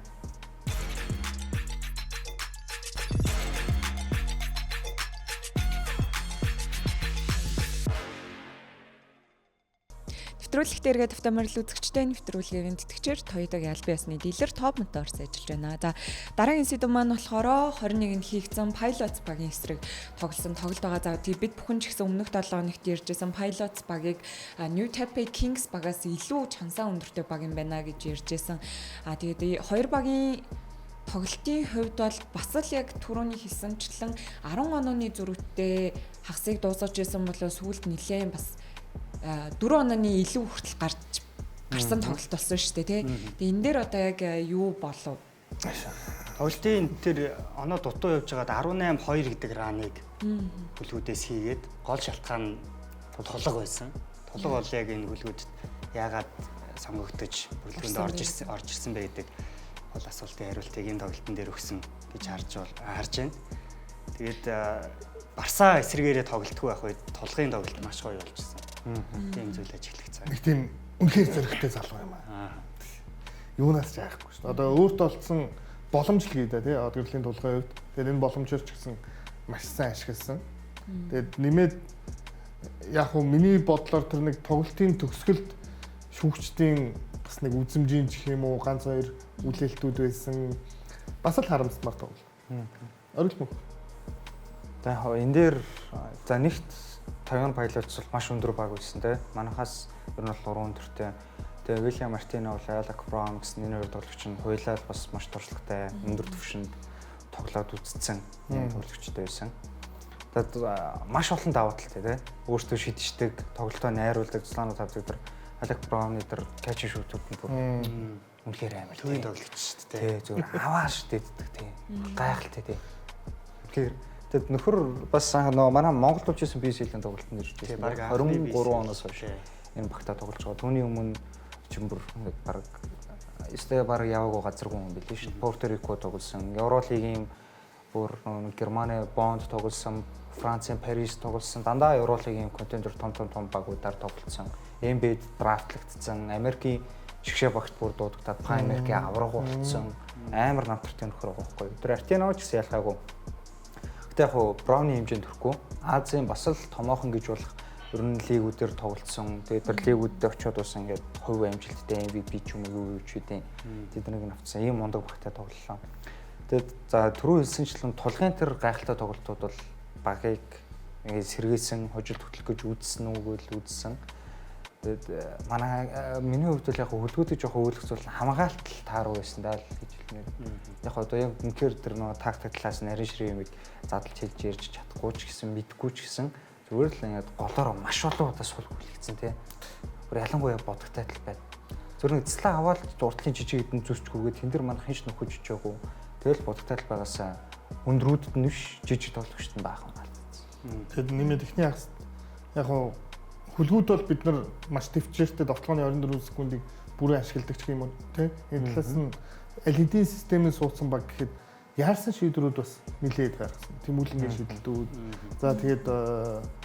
Нэвтрүүлэгт эргээд автомобиль үзэгчтэй нэвтрүүлгийн тэтгэгчээр Toyota-гийн аль биесны дилер Top Motors ажиллаж байна. За дараагийн сэдв маань болохоор 21-нд хийгдсэн Pilots багийн эсрэг тоглосон тоглолт байгаа. За бид бүхэн ч гэсэн өмнөх 7 хоногт ярьжсэн Pilots багийг New Taipei Kings багаас илүү чансаа өндөртэй баг юм байна гэж ярьжсэн. Тэгээд хоёр багийн тоглолтын хувьд бол бас л яг түрүүний хэлсэнчлэн 10 онооны зөрүүтэй хагасыг дуусгаж ирсэн болоо сүүлд нэлээд бас 4 онооны илүү хүртэл гарсан тоглолт болсон шүү дээ тий. Тэгээ энэ дээр одоо яг юу болов? Тоглолтын тэр оноо дутуу явж байгаад 18-2 гэдэг раныг бүлгүүдээс хийгээд гол шалтгаан тулга байсан. Тулга бол яг энэ бүлгүүдэд яагаад сонгогдож бүлгүүнд орж ирсэн бэ гэдэг бол асуултын хариултыг энэ тоглолтын дээр өгсөн гэж харж байна. Тэгээд Барса эсрэгээрээ тоглолтгүй байх үед тулгын тоглолт маш гоё болж ирсэн. Тийм зүйл ажиглагдсан. Нэг тийм үнэхээр зөрөгтэй залуу юм аа. Юунаас ч яахгүй шүү дээ. Одоо өөртөө олцсон боломж л гэдэг тий. Одгөрлийн тулгын хувьд. Тэгээд энэ боломжоор ч гэсэн маш сайн ашигласан. Тэгээд нэмээд яг хөө миний бодлоор тэр нэг тоглолтын төгсгөлд шүүгчдийн бас нэг үзэмжийн гэх юм уу ганц хоёр үлээлтүүд байсан. Бас л харамсмар тоглол. Оргил мөн. За энэ дээр за нэгт Toyota Pilots бол маш өндөр баг байсан те. Манахаас ер нь бол 3 өндөртэй. Тэгээ William Martino бол Alec Brown гэсэн энэ хоёр тоглогч нь хуйлаа бас маш туршлагатай өндөр түвшинд тоглоод үзсэн тоглогчтой байсан. Тэгээд маш олон давуу талтай те. Өөртөө шидчихдэг, тоглолтоо найруулдаг, цэцлаанууд авдаг тэр Alec Brown-ы тэр catch and shoot-ууд нь бүр үнэхээр амар тийм тоглогч шүү дээ. Тий, зүгээр аваа шиддэг тийм. Гайхалтай тийм. Тэгэхээр тэгэд нөхөр бас нөгөө манай Монгол төвчсэн BCL-ийн тоглолтод ирж байсан. 23 оноос хойш энэ багтаа тоглож байгаа. Түүний өмнө чинь бүр ингээд баг эсвэл баг яваагүй газаргүй юм билээ шүү дээ. Порто Рико тоглосон, Евролигийн бүр Германы Бонд тоглосон, Францын Парис тоглосон. Дандаа Евролигийн контендер том багуудаар тоглосон. NBA-д драфтлагдсан, Америкийн шигшээ багт бүр дуудагдаад Пан-Америкийн аврагуу болцсон. Амар намтартай нөхөр байгаа байхгүй. Тэр Артино ч гэсэн ялгаагүй. Яг Брауны хэмжээнд төрөхгүй. Азийн бас л томоохон гэж болох ер нь лигүүдээр тоглолцсон. Тэгээд тэр лигүүдээр очиод уусан ингээд хувь амжилттай MVP ч юм уу юу ч үгүй. Тэднийг навцсан. Ийм мундаг багтай тоглолоо. Тэгээд за түрүү хэлсэнчлэн тулгын тэр гайхалтай тоглолтууд бол багийг ингээд сэргээсэн, хожил хөтлөх гэж үзсэн үгүй л үзсэн. Тэгээд манай миний хувьд бол яг хөлгүүдийг жоохон өөрлөцөл хамгаалт тааруу байсан даа л гэж хэлмээр. Яг одоо яг үнэхээр тэр нөгөө тактик талаас нарийн ширээ юмыг задлж хэлж ярьж чадахгүй ч гэсэн мэдгүй ч гэсэн зүгээр л ингээд голоор маш олон удаа сул хүлэгдсэн тий. Бүр ялангуяа бодогтай тал байна. Зөвхөн эцлээ аваад уртлын жижиг хэдэн зүсч хүргээд тэн дээр манайх хинч нөхөж чийгүү. Тэгэл бодогдтал байгаасаа өндрүүдэд нь биш жижиг тоглогчд нь байх юм байна. Тэгэд нэмээд ихний яг хоо хүлгүүд бол бид нар маш төвчээртэй довтлооны 24 секундыг бүрэн ашигладаг ч юм уу тий. Энэ талаас нь LED системийн суудсан баг гэхэд яарсан шийдвэрүүд бас нэлээд гаргасан. Тэмүүлэнгийн шийдэлтүүд. За тэгээд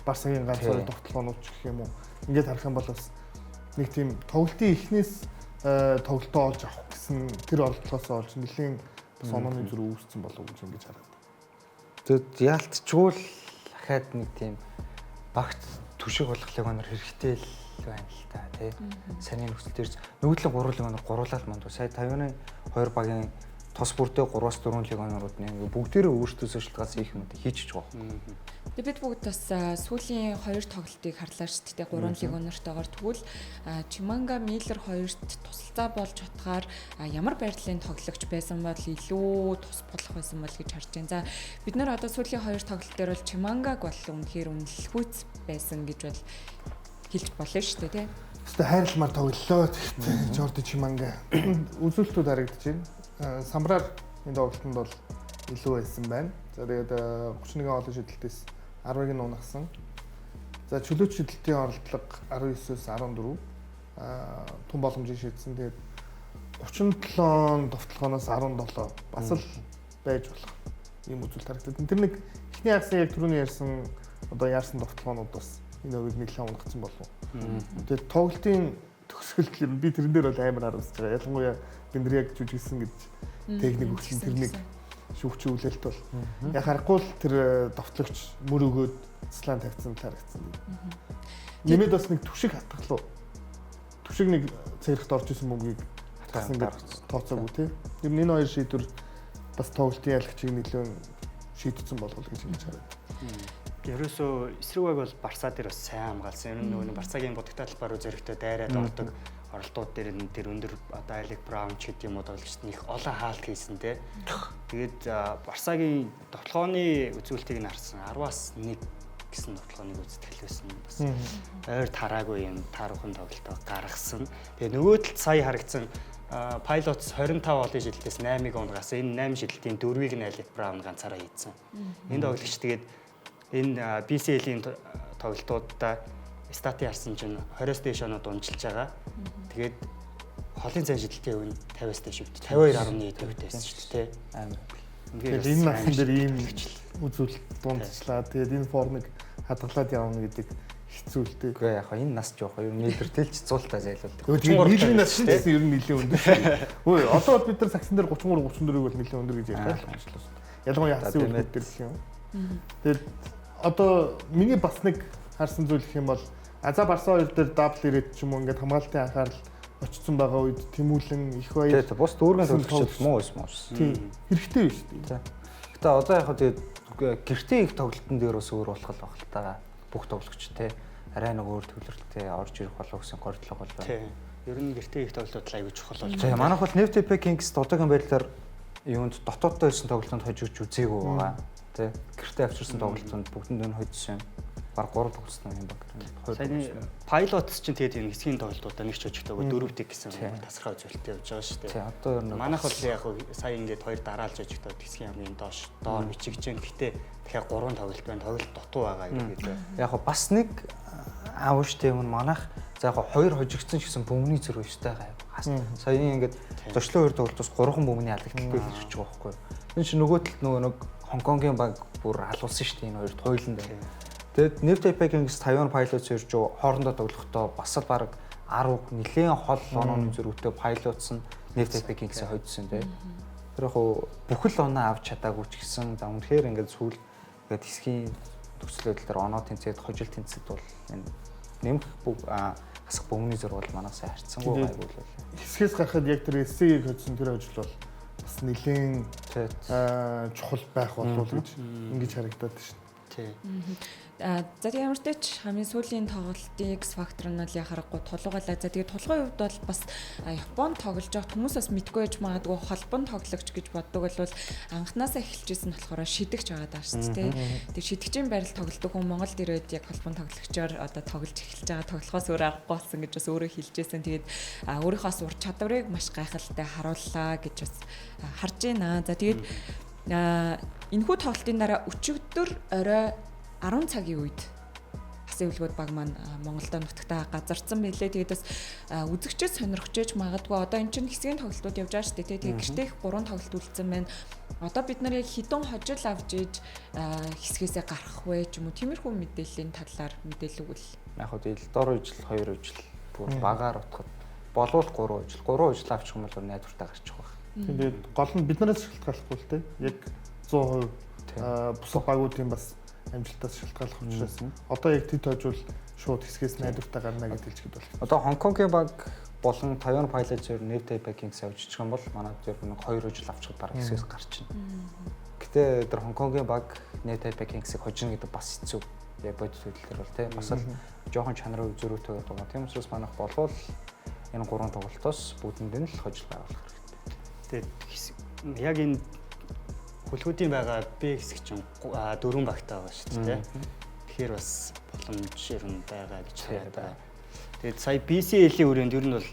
Барсагийн ганц хоёр довтлоонууд ч гэх юм уу. Ингээд харах юм бол бас нэг тийм тоглолтын эхнээс тоглолтоо олж авах гэсэн тэр оролдлоос олж нэлийн бас онооны зүрх үүссэн болов уу гэж ингэж хараад. Тэгэд яалтчгүй л дахиад нэг тийм багт түшиг болгох легоноор хэрэгтэй л байна л та тий. Саний нөхцөл төрж нөгөөдлийн 3 легоноор гуруулаад манд. Сая 50-ны 2 багийн тус бүртээ 3-4 легонорууд нь ингээ бүгдээрээ өөрсдөө шалтгаалсан их юмд хийчихэж байгаа. Тэгээд бид бүгд бас сүүлийн 2 тоглолтыг харлаа шүү дээ. 3 легонортойгоор тэгвэл Чиманга Миллер хоёрт тусалцаа болж утгаар ямар байрлалын тоглогч байсан бол илүү тус болох байсан бол гэж харж байна. За бид нар одоо сүүлийн 2 тоглолт дээр бол Чимангаг бол үнэхээр үнэлэхүйц байсан гэж бол хэлж болно шүү дээ тий. Өөртөө хайрламар тоглолоо. Тэгтээ Жорди Чиманга үзүүлэлтүүд харагдаж байна. Самбраар энэ тоглолтод бол илүү байсан байна. За тэгээд 31 олон шидэлтээс 10-ыг нь унагсан. За чөлөөт шидэлтийн оролдлого 19-с 14. Тун боломжийг шийдсэн. Тэгээд 37 довтлогоноос 17 бас л байж болох ийм үзүүлэлт харагдав. Тэр нэг ихний агсан яг түрүүний ярьсан одоо яарсан довтлогоонууд бас энэ үеийг нэлээд унгацсан болов. Тэгээд тоглолтын төгсгөлт би тэрэн дээр бол амар харамсаж байгаа. Ялангуяа бид нар яг жүжигсэн гэж техник өгсөн тэрнийг шүүгч үлээлт бол яг харахгүй л тэр довтлогч мөр өгөөд слан тавьсан харагдсан. Нэмээд бас нэг түшиг хатгалуу. Түшиг нэг цэгэрхт орж исэн бөмбөгийг хатгасан гэж тооцоогүй тий. Ер нь энэ хоёр шийдвэр бас тоглолтын ялагчийг нэлээд шийдсэн болов уу гэж хараад. Ерөөсөө эсрэг баг бол Барса дээр бас сайн хамгаалсан. Ер нь нөгөө Барсагийн бодогтой талбар руу зөрөгтэй дайраад ордог оролтууд дээр нь тэр өндөр одоо Алек Браун ч гэдэг юм уу тоглогчд их олон хаалт хийсэн те. Тэгээд Барсагийн тоглооны үзүүлэлтийг нь харсан 10-аас 1 гэсэн тоглооны үзтгэл байсан. Бас ойр тараагүй юм тааруухан тоглолтоо гаргасан. Тэгээд нөгөө талд сая харагдсан Pilots 25 олон шидэлтээс 8-ыг унгасан. Энэ 8 шидэлтийн 4-ийг нь Алек Браун ганцаараа хийсэн. Энэ тоглогч тэгээд энэ BCL-ийн тоглолтуудаа стати харсан чинь 20-с дээш оноод унжилж байгаа. Тэгээд холын цай шидэлтийн үн 50-с дээш өвд 52.1 тавьтай байсан шүү дээ. Амар. Тэгээд энэ насн дээр ийм үзүүлэлт дундчлаа. Тэгээд энэ формыг хадгалаад явна гэдэг хэцүү л дээ. Үгүй яг энэ нас жоох ер нь мэдэртэлж зуултаа зайлуулдаг. Тэгээд нас чинь ер нь нэлээд өндөр шүү. Өө одоо бол бид нар саксан дээр 33 34-ийг бол нэлээд өндөр гэж ярьж байна. Ялангуяа хасын үлдээд дээр гэх юм. Тэгээд одоо миний бас нэг харсан зүйл гэх юм бол за Барса хоёр дээр дабл ирээд ч юм уу ингээд хамгаалтын анхаарал очсон байгаа үед Тэмүүлэн их баяр. Тэгээд бус дүүргэн тоглогчд муу байсан муу. Тийм. Хэрэгтэй биш үү? За. Гэтэ одоо яг хөө тэгээд гэртээ их тоглолтын дээр бас өөр болох байх л та. Бүх тоглогч те арай нэг өөр төвлөрөлттэй орж ирэх болов гэсэн гордлого бол байна. Тийм. Ер нь гэртээ их тоглолтууд айгүй чухал болж байна. Манайх бол Neftepe Kings одоогийн байдлаар юунд дотооддоо ирсэн тоглолтод хожигч үзээгүй байгаа. Тэ гэртээ авчирсан тоглолтод бүгдэнд нь хожсон. Баг 3 төгссөн юм баг. Саяны Pilots чинь тэгээд энэ хэсгийн тоглолтуудаа нэг ч хожигтойгоо 4 тэг гэсэн тасархай үзүүлэлттэй явж байгаа шүү дээ. Тий, одоо ер нь манайх бол яг сая ингээд 2 дараалж хожигтойд хэсгийн хамгийн доор бичиж гэн. Гэтэ тэгэхээр 3 тоглолт байна. Тоглолт дутуу байгаа юм гэдэг. Яг бас нэг аавштай юм манайх за яг 2 хожигдсон ч гэсэн бөмбөний зэрэг өштэй байгаа. Саяны ингээд зочлоо 2 тоглолтоос 3 бөмбөний алдагдaltaй хэлж байгаа байхгүй юу. Энэ чинь нөгөө талд нөгөө Хонконгийн баг бүр алуулсан шүү дээ энэ хоёрт хоёуланд. Тэгээд Neftepe Kings 50 Pilots ирж хоорондоо тоглохдоо бас л баг 10 нэлээд хол онооны зөрүүтэй Pilots нь Neftepe Kings-ийг хоцсон тийм. Тэр яг бүхэл оноо авч чадаагүй ч гэсэн за үнэхээр ингээд сүүл ингээд хэсгийн төгслөдөл дээр оноо тэнцээд хожил тэнцэд бол энэ нэмэх хасах бөмбөний зөр бол манайх сайн харьцангуй гайгүй л байлаа. Хэсгээс гарахад яг тэр SC-ийг хоцсон тэр ажил бол бас нэлээд чухал байх болов уу гэж ингэж харагдаад шин. Тий. За тийм ямар ч тач хамгийн сүүлийн тоглолтын X factor нь бол яхахгүй тулгуулаа. За тэгээд тулгын хувьд бол бас Японд тоглож байгаа хүмүүс бас мэдгүй байж магадгүй холбон тоглогч гэж боддог бол анханасаа эхэлжсэн болохоор шидэгч байгаа даа шүү дээ. Тэгээд шидэгчийн байрал тоглодог хүн Монголд ирээд яг холбон тоглогчоор одоо тоглож эхэлж байгаа. Тоглохоос өөр аргагүй болсон гэж бас өөрөө хэлжсэн. Тэгээд өөрийнхөөс ур чадварыг маш гайхалтай харууллаа гэж бас харж байна. За тэгээд энэхүү тоглолтын дараа өчигдөр орой 10 цагийн үед хасын хөлгүүд баг маань Монголдо нутагтаа газарсан байлээ. Тэгээд бас үзэгчээс сонирхож ээж магадгүй одоо эн чинь хэсгийн тоглолтууд явж байгаа шүү дээ. Тэгээд гэртех 3 тоглолт үлдсэн байна. Одоо бид нар яг хідэн хожил авч ээж хэсгээсээ гарах вэ ч юм уу тиймэрхүү мэдээллийн талаар мэдээлэл өгвөл. Яг хөө тэгэл дор үжил 2 үжил бүр багаар утгад болвол 3 үжил авчих юм бол найдвартай гарчих байх. Тэгээд гол нь биднээс шалтгааллахгүй л те. Яг 100% бусад багуудын бас амжилтаас шалтгааллах учраас одоо яг тэд хожвол шууд хэсгээс найдвартай гарна гэж хэлжихэд байна. Одоо Хонконгийн баг болон Taiwan Pilots ер нь Navy Backings авчиж байгаа бол манайд ер нь 2 үжил авчихад бараг хэсгээс гарчихна. Гэтэ тэр Хонконгийн баг Navy Backings-ийг хожно гэдэг бас хэцүү. Яг бодит хөдөлгөөр бол тийм бас л жоохон чанарын зөрүүтэй байдаг юм. Тийм учраас манайх болвол энэ 3 тоглолтоос бүгдэнд нь л хожил байгуулах хэрэгтэй. Тэгээд яг энэ хөлгүүдийн байгаа B хэсэг чинь 4 багтаа байгаа шүү дээ. Тэгэхээр бас боломж ер нь байгаа гэж байна. Тэгээд сая BCL-ийн хүрээнд ер нь бол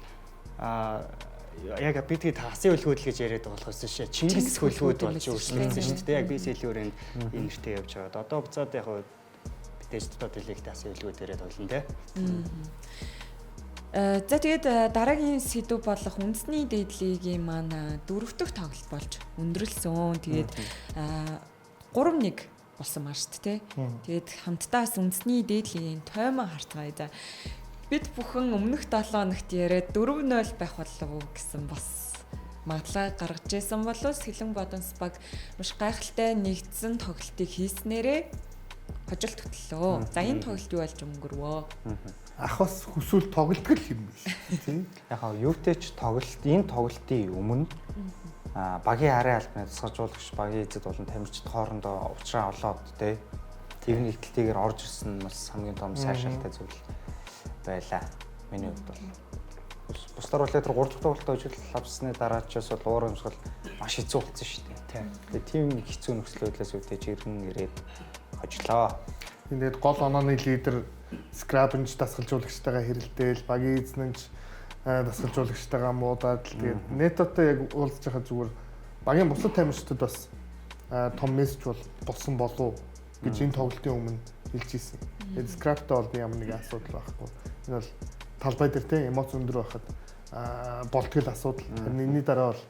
яг бидний хасын хөлгүүд л гэж яриад байгаа болохоос шээ Чингис хөлгүүд болж өөрчлөгдсөн шүү дээ. Яг BCL-ийн хүрээнд энэ нэртэй явж байгаа. Одоо буцаад яг мэдээж дотоод дэлгэцтэй хасын хөлгүүд яриад болно те. За тэгээд дараагийн сэдв болох үндэсний дээдлигийн маань 4 дахь тоглолт болж өндөрлсөн. Тэгээд 3-1 болсон маа шүү дээ. Тэгээд хамтдаа үндэсний дээдлийн тоймоо харцгаая. За бид бүхэн өмнөх 7 хоногт яриад 4-0 байх болов уу гэсэн бас магадлал гаргаж ирсэн боловс Хилэн Бодонс баг маш гайхалтай нэгдсэн тоглолтыг хийснээрээ хожил төтлөө. За энэ тоглолт юу болж өнгөрвөө? Ахвас хүсвэл тоглолтгол юм биш тийм. Яг юутэй ч энэ тоглолтын өмнө багийн арын албаны тусгажуулагч багийн эзэд болон тамирчид хоорондоо уулзраа олоод тэг нь ихтэлтэйгээр орж ирсэн бас хамгийн том сайшаалтай зүйл байлаа. Миний хувьд бол бусдаар бол тэр 3 дахь тоглолтоо ажил авсны дараачаас бол уур амьсгал маш хэцүү болсон шүү дээ. Тэгээ тийм хэцүү нөхцөл байдлаас үүдэж иргэн ирээд хожлоо. Тэгээд гол онооны лидер Scrabble-ч дасгалжуулагчтайгаа хэрэлдээл, багийн эзнэнч дасгалжуулагчтайгаа муудаад тэгээд нэтотой яг уулзж байгаа зүгээр багийн бусад тамирчдад бас том мессеж болсон болов гэж энэ тоглолтын өмнө хэлж ирсэн. Тэгээд Scrabble-тай бол би ямар нэгэн асуудал байхгүй. Энэ бол талбай дээр тийм эмоц өндөр байхад болтгол асуудал. Энэний дараа бол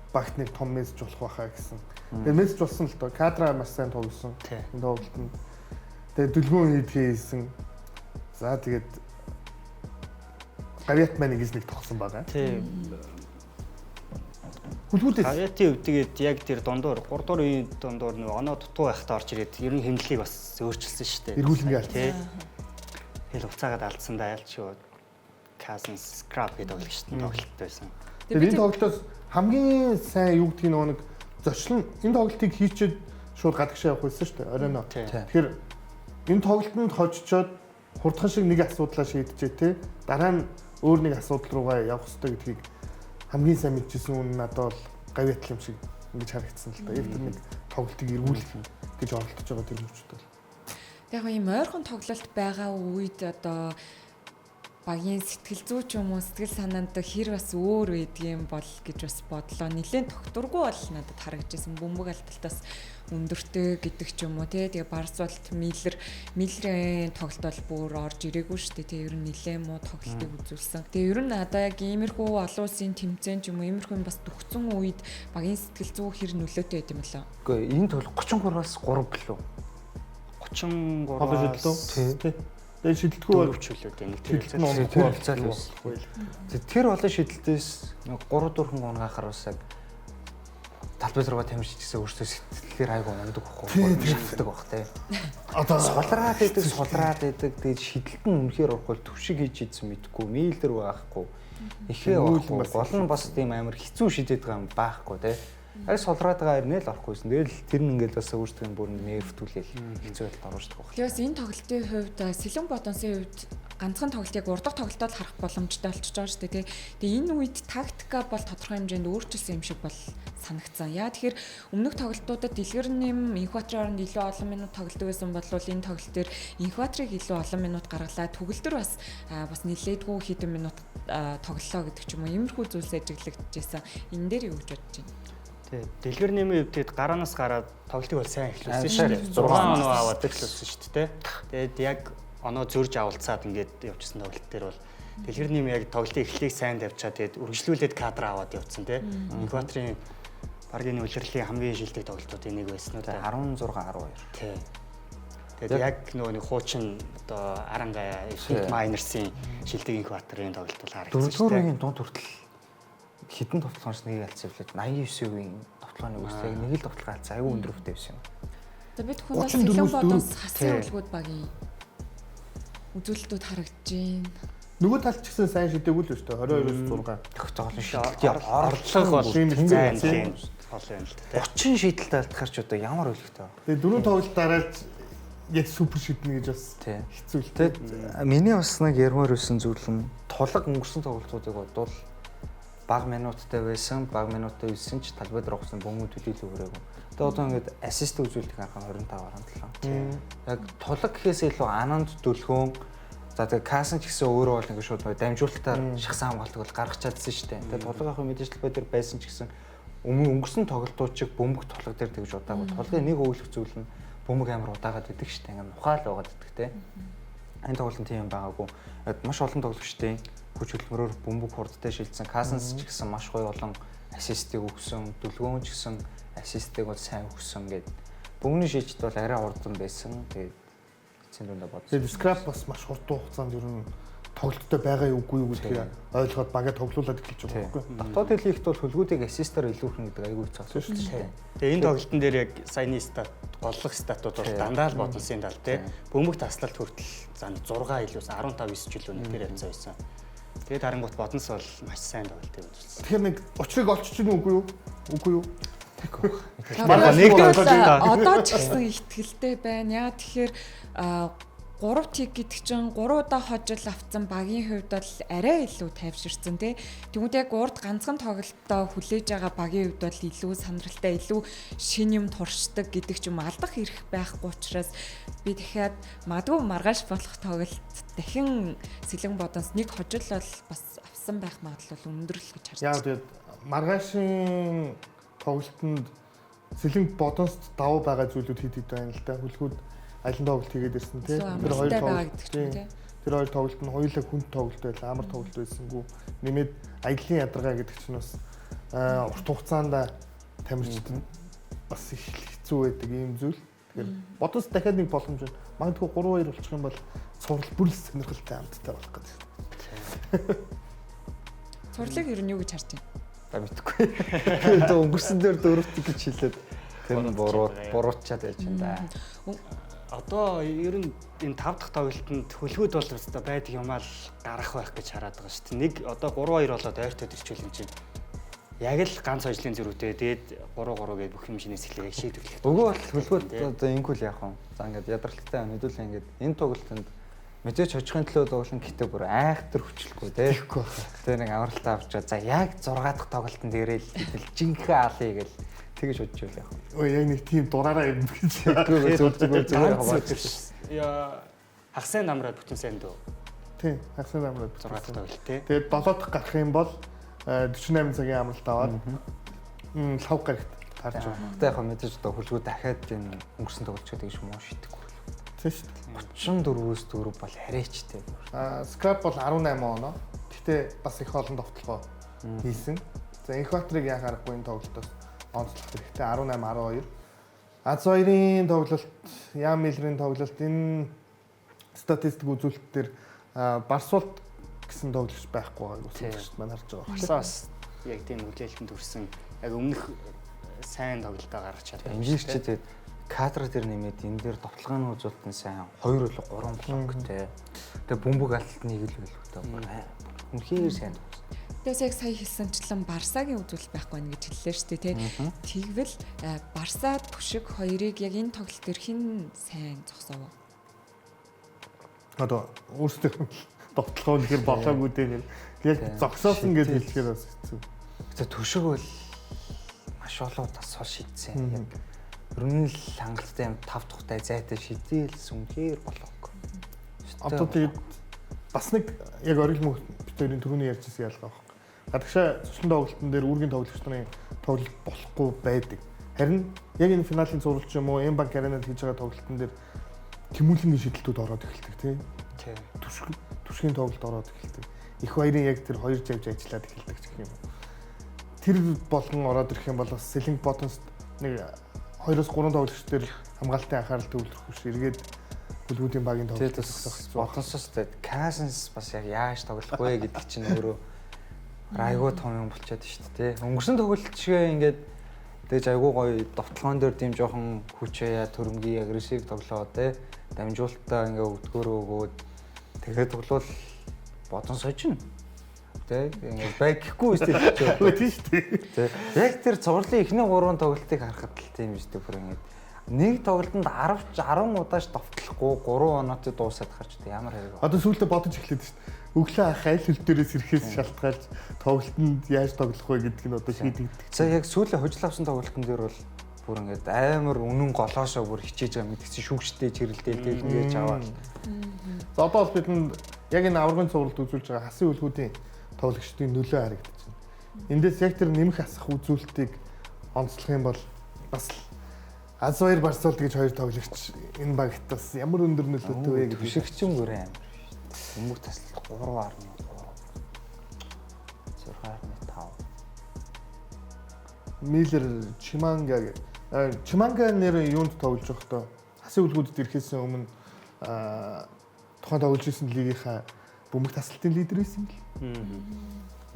багт нэг том мессеж болох байхаа гэсэн. Тэгээд мессеж болсон л доо. Кадра маш сайн тоглосон. Энэ тоглолтод тэгээд дүлгүүн хийдгээсэн. За тэгээд гавьят маань нэг тогсон байгаа. Тийм. Хөлгүүдээс гавьятын хувьд тэгээд яг тэр дундуур 3 дугаар үеийн дундуур нэг оноо дутуу байхдаа орж ирээд ер нь хэмнэлийг бас өөрчилсөн шүү дээ. эргүүлэнгээ тий. Хэл уцаагаад алдсандаа ялч юу Cousins Scrap гэдэг тоглолт байсан. Тэгээд энэ тоглолтоос хамгийн сайн юу гэдгийг нэг зочлон энэ тоглолтыг хийчихэд шууд гадагшаа явах байсан шүү дээ. Оройно. Тэгэхээр энэ тоглолтод хожчоод хурдхан шиг нэг асуудлаа шийдэжээ тий. Дараа нь өөр нэг асуудал руугаа явах хэрэгтэй гэдгийг хамгийн сайн мэдчихсэн үн надад бол гавьяатл юм шиг ингэж харагдсан л да. Яг тэр нэг тоглолтыг эргүүлэх гэж оролдож байгаа тэр мөчд бол. Яг ийм ойрхон тоглолт байгаа үед одоо багийн сэтгэл зүй ч юм уу сэтгэл санаанд хэр бас өөр байдгийм бол гэж бас бодлоо. Нилээн тогтургүй бол надад харагдчихсан. Бөмбөг алдалтаас өндөртэй гэдэг ч юм уу тий. Тэгээ Барсвалт Миллерийн тоглолт бол бүр орж ирээгүй шүү дээ. Тэгээ ер нь нилээн муу тоглолтыг үзүүлсэн. Тэгээ ер нь одоо яг иймэрхүү олон улсын тэмцээн ч юм уу иймэрхүү бас төгссөн үед багийн сэтгэл зүй хэр нөлөөтэй байд юм болоо. Үгүй энэ тоглолт 33-аас 3 билүү. 33-аас тий. Тэгээд шидэлтгүй хөлөөд нэг тэр олон шидэлтээс 3-4 унгахаар бас яг талбай руугаа тамирчиж гэсэн өөрсдөө сэтгэлээр айгу ундаг байхгүй шидэлдэг баг тий. Одоо сулраад идэг тэгээд шидэлт нь үнэхээр урахгүй төвшиг хийж ийдсэн мэдгүй мейлдэр байхгүй ихээ байхгүй гол нь бас тийм амар хэцүү шидэд байгаа юм байхгүй тий. Арай солроод байгаа ирнэ л орохгүйсэн. Тэгэл тэр нь ингээл бас өөрсдөө бүр нэрвтүүлээл хэцүү байдалд орждаг байна. Тэгээс энэ тоглолтын хувьд Сэлэн Бодонсын хувьд ганцхан тоглолтыг урд тоглолтод харах боломжтой болчихж байгаа шүү дээ. Тэгээ энэ үед тактика бол тодорхой хэмжээнд өөрчлөсөн юм шиг бол санагцсан. Яа тэгэхээр өмнөх тоглолтуудад Дэлгэрнэм Инхбаатарын илүү олон минут тоглодог байсан бол энэ тоглолт дээр Инхбаатарыг илүү олон минут гаргалаа. Төгөлдөр бас нэлээдгүй хэдэн минут тоглолоо гэдэг ч юм уу. Иймэрхүү зүйлс ажиглагдчихсан. Энэ дээр юу гэж бодож байна? Тий. Дэлгэрнэмийн хувьд гараанаас гараад тоглолтыг бол сайн эхлүүлсэн шүү дээ. 6 оноо аваад эхлүүлсэн шүү дээ. Тэгээд яг оноо зөрж авалцаад ингээд явчихсан тоглолт дээр бол Дэлгэрнэм яг тоглолтын эхлэлийг сайн тавьчаад тэгээд үргэлжлүүлээд кадр аваад явцсан тий. Инхбаатарын багийн үлрэлийн хамгийн шилдэг тоглолтуудын нэг байсан уу тий. 16 12. Тий. Тэгээд яг нөгөө хуучин одоо Арангая Эфит Майнерсын шилдэг Инхбаатарын тоглолт бол харагдсан шүү дээ. 4 дуурайгийн дунд хүртэл хитэн товтлогоос нэг алдсан билээ. 89-ийн товтлооны үстэй нэг л товтлого алдсан. Айгүй өндөр өвтэй байсан юм. За бид хүн Сэлэн Бодонс хасын урлагууд багийн үзүүлэлтүүд харагдаж байна. Нөгөө талч гэсэн сайн шидээггүй л шүү дээ. 22-6 Тоглолт шийдэлт орлого бол тийм зайн тийм. олон юм л дээ. 30 шийдэлтэй алдахаар ч одоо ямар өлегтэй вэ? Тэгээ дөрөв тоглолт дараад яг супер шиднэ гэж бас хэцүү л. Тэгээд миний бас нэг ярмаар байсан зүйл нь тулаг өнгөрсөн тоглолтуудыг бодвол бага минуттай байсан, бага минуттай байсан ч талбай дээр огсон бөмбөг төлөөлөл өрөөгүй. Тэгээд одоо ингээд ассист үзүүлэлт харах нь 25-17. Яг тулаг гэхээс илүү ананд дөлгөөн за тэгээд касан ч гэсэн өөрөө бол ингээд шууд дамжуулалтаар шахсан хамгаалтыг бол гаргах чадсан шүү дээ. Тэгээд тулаг авах мэдээлэл бай дээр байсан ч гэсэн өнгөрсөн тоглолтууд чиг бөмбөг тулаг дээр тэгж удаагүй. Тулгын нэг өөлөх зүйл нь бөмбөг амар удаагаад идэг шүү дээ. Ингээд ухаал байгаад идэг те. Энэ тоглолтын тийм байгаагүй. Маш олон тоглогчдын хүч хөдөлмөрөөр бөмбөг хурдтай шилжсэн. Касанс ч гэсэн маш гоё олон ассистыг өгсөн. Дүлгөөн ч гэсэн ассистыг бол сайн өгсөн гэдэг. Бөмбөний шилжилт бол арай хурдан байсан. Тэгээд эцсийн дундаа бодсон. Тэгээд скрап бас маш хурдан хугацаанд ер нь тоглолттой байгаа юу үгүй юу гэдгийг ойлгоод багаа тоглуулад эхэлж байгаа байхгүй. Дотоод хэлийгт бол хөлгүүдийг ассистаар илүүрхэн гэдэг айгүй цаасан шүү дээ. Тэгээ энэ тоглолтын дээр яг саяны голлох статууд бол дандаа л бодонсын тал тий. Бөмбөг таслалт хүртэл зан 6 илүүс 15-9 жилөө нэг тэр явцсан байсан. Тэгээд харангуут бодонс бол маш сайн тоглолт үзүүлсэн. Тэгэхээр нэг учрыг олчих чинь үгүй юу? Үгүй юу? Одоо ч гэсэн ихтгэлтэй байна. Яа тэгэхээр 3 тик гэдэг чинь 3 удаа хожил авсан багийн хувьд бол арай илүү тайвширсан тий. Тэгмүүд яг урд ганцхан тоглолтоо хүлээж байгаа багийн хувьд бол илүү сандралтай, илүү шин юм туршдаг гэдэг ч юм алдах эрх байхгүй учраас би дахиад магадгүй маргааш болох тоглолт дахин Сэлэн Бодонс нэг хожил бол бас авсан байх магадлал өндөр л гэж харж байна. Яа тэгээд маргаашийн тоглолтод Сэлэн Бодонст давуу байгаа зүйлүүд хэд хэд байна л да. Хөлгүүд алин тоглолт хийгээд ирсэн тий. Тэр хоёр тоглолт нь хоёулаа хүнд тоглолт байлаа, амар тоглолт байсангүй. Нэмээд аяллаа ядаргаа гэдэг чинь бас урт хугацаанд тамирчид бас их хэцүү байдаг юм зүйл. Тэгэхээр бодос дахиад нэг боломж байна. Магадгүй 3-2 болчих юм бол цуврал бүр л сонирхолтой амттай болох гэдэг. Цувралыг ер нь юу гэж харж байна? Та мэдгүй. Тэгээд өнгөрсөн дээр дөрөвт гэж хэлээд тэр нь буруутчаад байж байна да. Одоо ер нь энэ 5 дахь тоглолтод хөлгүүд бол өстой байдаг юмаа л гарах байх гэж хараад байгаа шүү дээ. Нэг одоо 3-2 болоод ойртоод ирчихвэл юм чинь. Яг л ганц хожлын зөрүүтэй дээд 3-3 гээд бүх юм шинээс хэлээ шийдвэрлэх. Өгөө бол хөлгүүд одоо ингэвэл яах вэ? За ингээд ядралттай хэдүүлээ ингээд энэ тоглолтод мэдээч хожихын төлөө тоглоно гэтээ бүр айхтар хүчлэхгүй тэгэхгүй. Тэгээ нэг авралтай авчаад за яг 6 дахь тоглолтод ирээл хэдэл жинхэнэ аалъя гэл тэгэж бодож байл яах вэ? Ой яг нэг тийм дураараа юм гэж. зүгээр хаваад. Яа хагасаа намраад бүтэн сайн дөө. Тийм, хагасаа намраад 6 дахь тоглолт тий. Тэгээд 7 дахь гарах юм бол 48 цагийн амралт аваад лав гарагт гарч байгаа. Тэгтээ яг мэдээж одоо хөлгөө дахиад энэ өнгөрсөн тоглолт гэдэг юм уу шидэхгүй. Тийм шүү дээ. 34-өөс 4 бол арайчтэй. Скрап бол 18 оноо. Гэхдээ бас их олон товтлогоо хийсэн. За Инхбаатрыг яа харахгүй энэ тоглолтоос онцлох хэрэгтэй 18-12. Az2-ын тоглолт, Ян Миллерийн тоглолт энэ статистик үзүүлэлтээр Барсуулт гэсэн тоглогч байхгүй байгааг үзүүлэлт маань харж байгаа. Барсаас яг тийм үлээлтэнд хүрсэн яг өмнөх сайн тоглолтоо гаргаж чадсан. Инженерчид тэгээд кадр дээр нэмээд энэ дээр товтлогын үзүүлэлт нь сайн 2 или 3 блоктэй. Тэгээ бөмбөг алдалтныг л байлгүйтэй байна. Үнхээр сайн. Тэгээс яг сая хэлсэнчлэн Барсагийн үзүүлэлт байхгүй нэ гэж хэллээ шүү дээ тий. Тэгвэл Барса Түшиг хоёрыг яг энэ тоглолт төр хэн сайн зогсов уу? Одоо өөрсдөө довтлохоо нэхэр болоогүй дээ. Яг зогсоосон гэж хэлэхээр бас хэцүү. За Түшиг бол маш олон тасал шийдсэн. Яг ер нь л хангалттай 5 дахьтай зайтай шийдэлсэн үнэхээр болоогүй. Одоо тэгээд бас нэг яг орилмог битэрийн түрүүний ярьжсэн ялгаа байхгүй. Гадагшаа цуслан тоглолтын дээр үүргийн тоглогч нарын тоглолт болохгүй байдаг. Харин яг энэ финалийн зурвалж юм уу, M-банк аренад хийж байгаа тоглолтын дээр тэмүүлэнгийн шийдэлтүүд ороод эхэлдэг тийм. Түшгийн тоглолт ороод эхэлдэг. Их баярын яг тэр хоёр завж ажиллаад эхэлдэг гэх юм. Тэр болгон ороод ирэх юм бол бас Selling Buttons нэг 2-3 тоглогч дээр хамгаалтын анхаарал төвлөрөх биш эргээд бүлгүүдийн багийн тоглолт зогсох. Buttons-с Cousins бас яг яаж тоглох вэ гэдэг чинь өөрөө айгуу том юм болчиход шүү дээ. Өнгөрсөн тоглолт чигээ ингээд тэгж айгуу гоё довтлогоон дээр тийм жоохон хүчээ төрөмгийн агрессив тоглоо те. Дамжуулалтаа ингээ өдгөөрөө өгөөд тэгээд тоглол бодон сожно. Тэ ингээ баг гэхгүй үстэй хэлчихөө. Тийм шүү дээ. Тэ яг тэр цувралын эхний 3 тоглолтыг харахад л тийм шүү дээ бүр ингээ нэг тоглолтод 10 удаач довтлохгүй 3 оноотой дуусаад гарч дээ ямар хэрэг. Одоо сүүлдээ бодож эхлэв шүү дээ. Өглөө ах айл хөл дээрээс ирэхээс шалтгаалж тоглолтод яаж тоглох вэ гэдг нь одоо шийдэгдэх. За яг сүүлээ хожил авсан тоглолтын дээр бол бүр ингээд амар үнэн голоошоо бүр хичээж байгаа мэдгцэн шүүгчтэй чирэлдээ тэгэл ингэж аваад. За одоо бол бидэнд яг энэ аврагын цувралд үзүүлж байгаа хасын үлгүүдийн тоглогчдын нөлөө харагдаж байна. Эндээс яг тэр нэмэх асах үзүүлэлтийг онцлох юм бол бас Азвайр Барсолд гэж хоёр тоглогч энэ багт бас ямар өндөр нөлөөтэй вэ гэж бишгчэн бүрээ амар. Өмнөх таслах 3.3 6.5 Миллер Чиманга нэр юунд тоглож байхдаа хасын үлгүүдэд ирэхээс өмнө тухайн тоглож исэн лигийнхаа бөмбөг тасалтын лидер байсан юм л.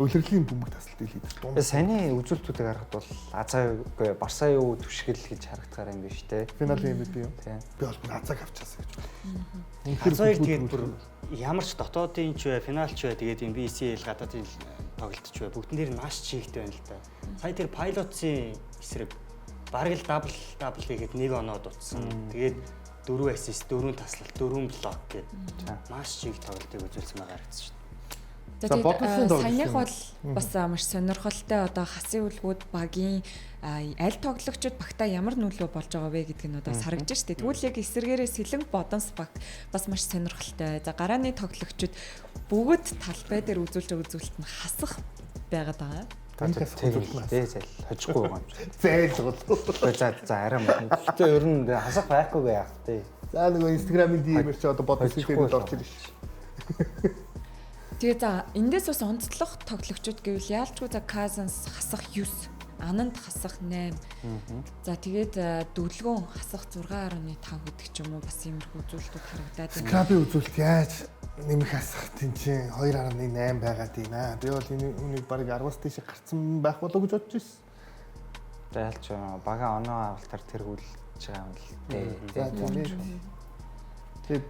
Улирлын бөмбөг тасалтын лидер. Саяны үзүүлэлтүүдийг харахад бол Азаа Барса юу түшгэл гэж харагдахаар юм биш те. Финалийн MVP юу? Би бол Азааг авчаасаа гэж байна. Азаа тэгээд бүр ямар ч дотоодын ч бай, финал ч бай тэгээд энэ BCL гадаадын тоглолт ч бай бүгдэн дээр маш чигтэй байна л да. Сая тэр Pilots-ийн эсрэг бараг л дабл хийгээд 1 оноо дутсан. Тэгээд 4 ассист, 4 таслалт, 4 блок гэдэг маш чиг тоглолтыг үзүүлсэн байгаа харагдсан шүү дээ. Тэгээд саяных бол бас маш сонирхолтой одоо хасын үлгүүд багийн аль тоглогчид багтаа ямар нөлөө болж байгаа вэ гэдг нь одоо сарагдж штэ. Тэгвэл яг эсэргээрээ Selling Buttons баг бас маш сонирхолтой. За гарааны тоглогчид бүгд талбай дээр үзүүлж байгаа үзүүлэлт нь хасах байгаад байгаа. Зээл хожихгүй байгаа юм чинь. Зээл бол. За арай мөн. Гэтэ ер нь хасах байхгүйгээ яах вэ? За нэг Instagram-ийн DM-ээр ч одоо бодож ирээд орж ирж ш. Тэгээ за эндээс бас онцлох тоглогчид гэвэл яалчгүй за Cousins хасах 9, Ананд хасах 8. За тэгээд дөлгөөн хасах 6.5 гэдэг ч юм уу бас иймэрхүү үзүүлэлтүүд харагдаад байна. Скрабын үзүүлэлт яаж нэмэх хасах тийм чинь 2.8 байгаад байна. Би бол энийг барыг 10-аас дээш гарцсан байх болов гэж бодож байсан. Заалч бага оноо авалтаар тэргүүлж байгаа юм л дээ. Тэгээд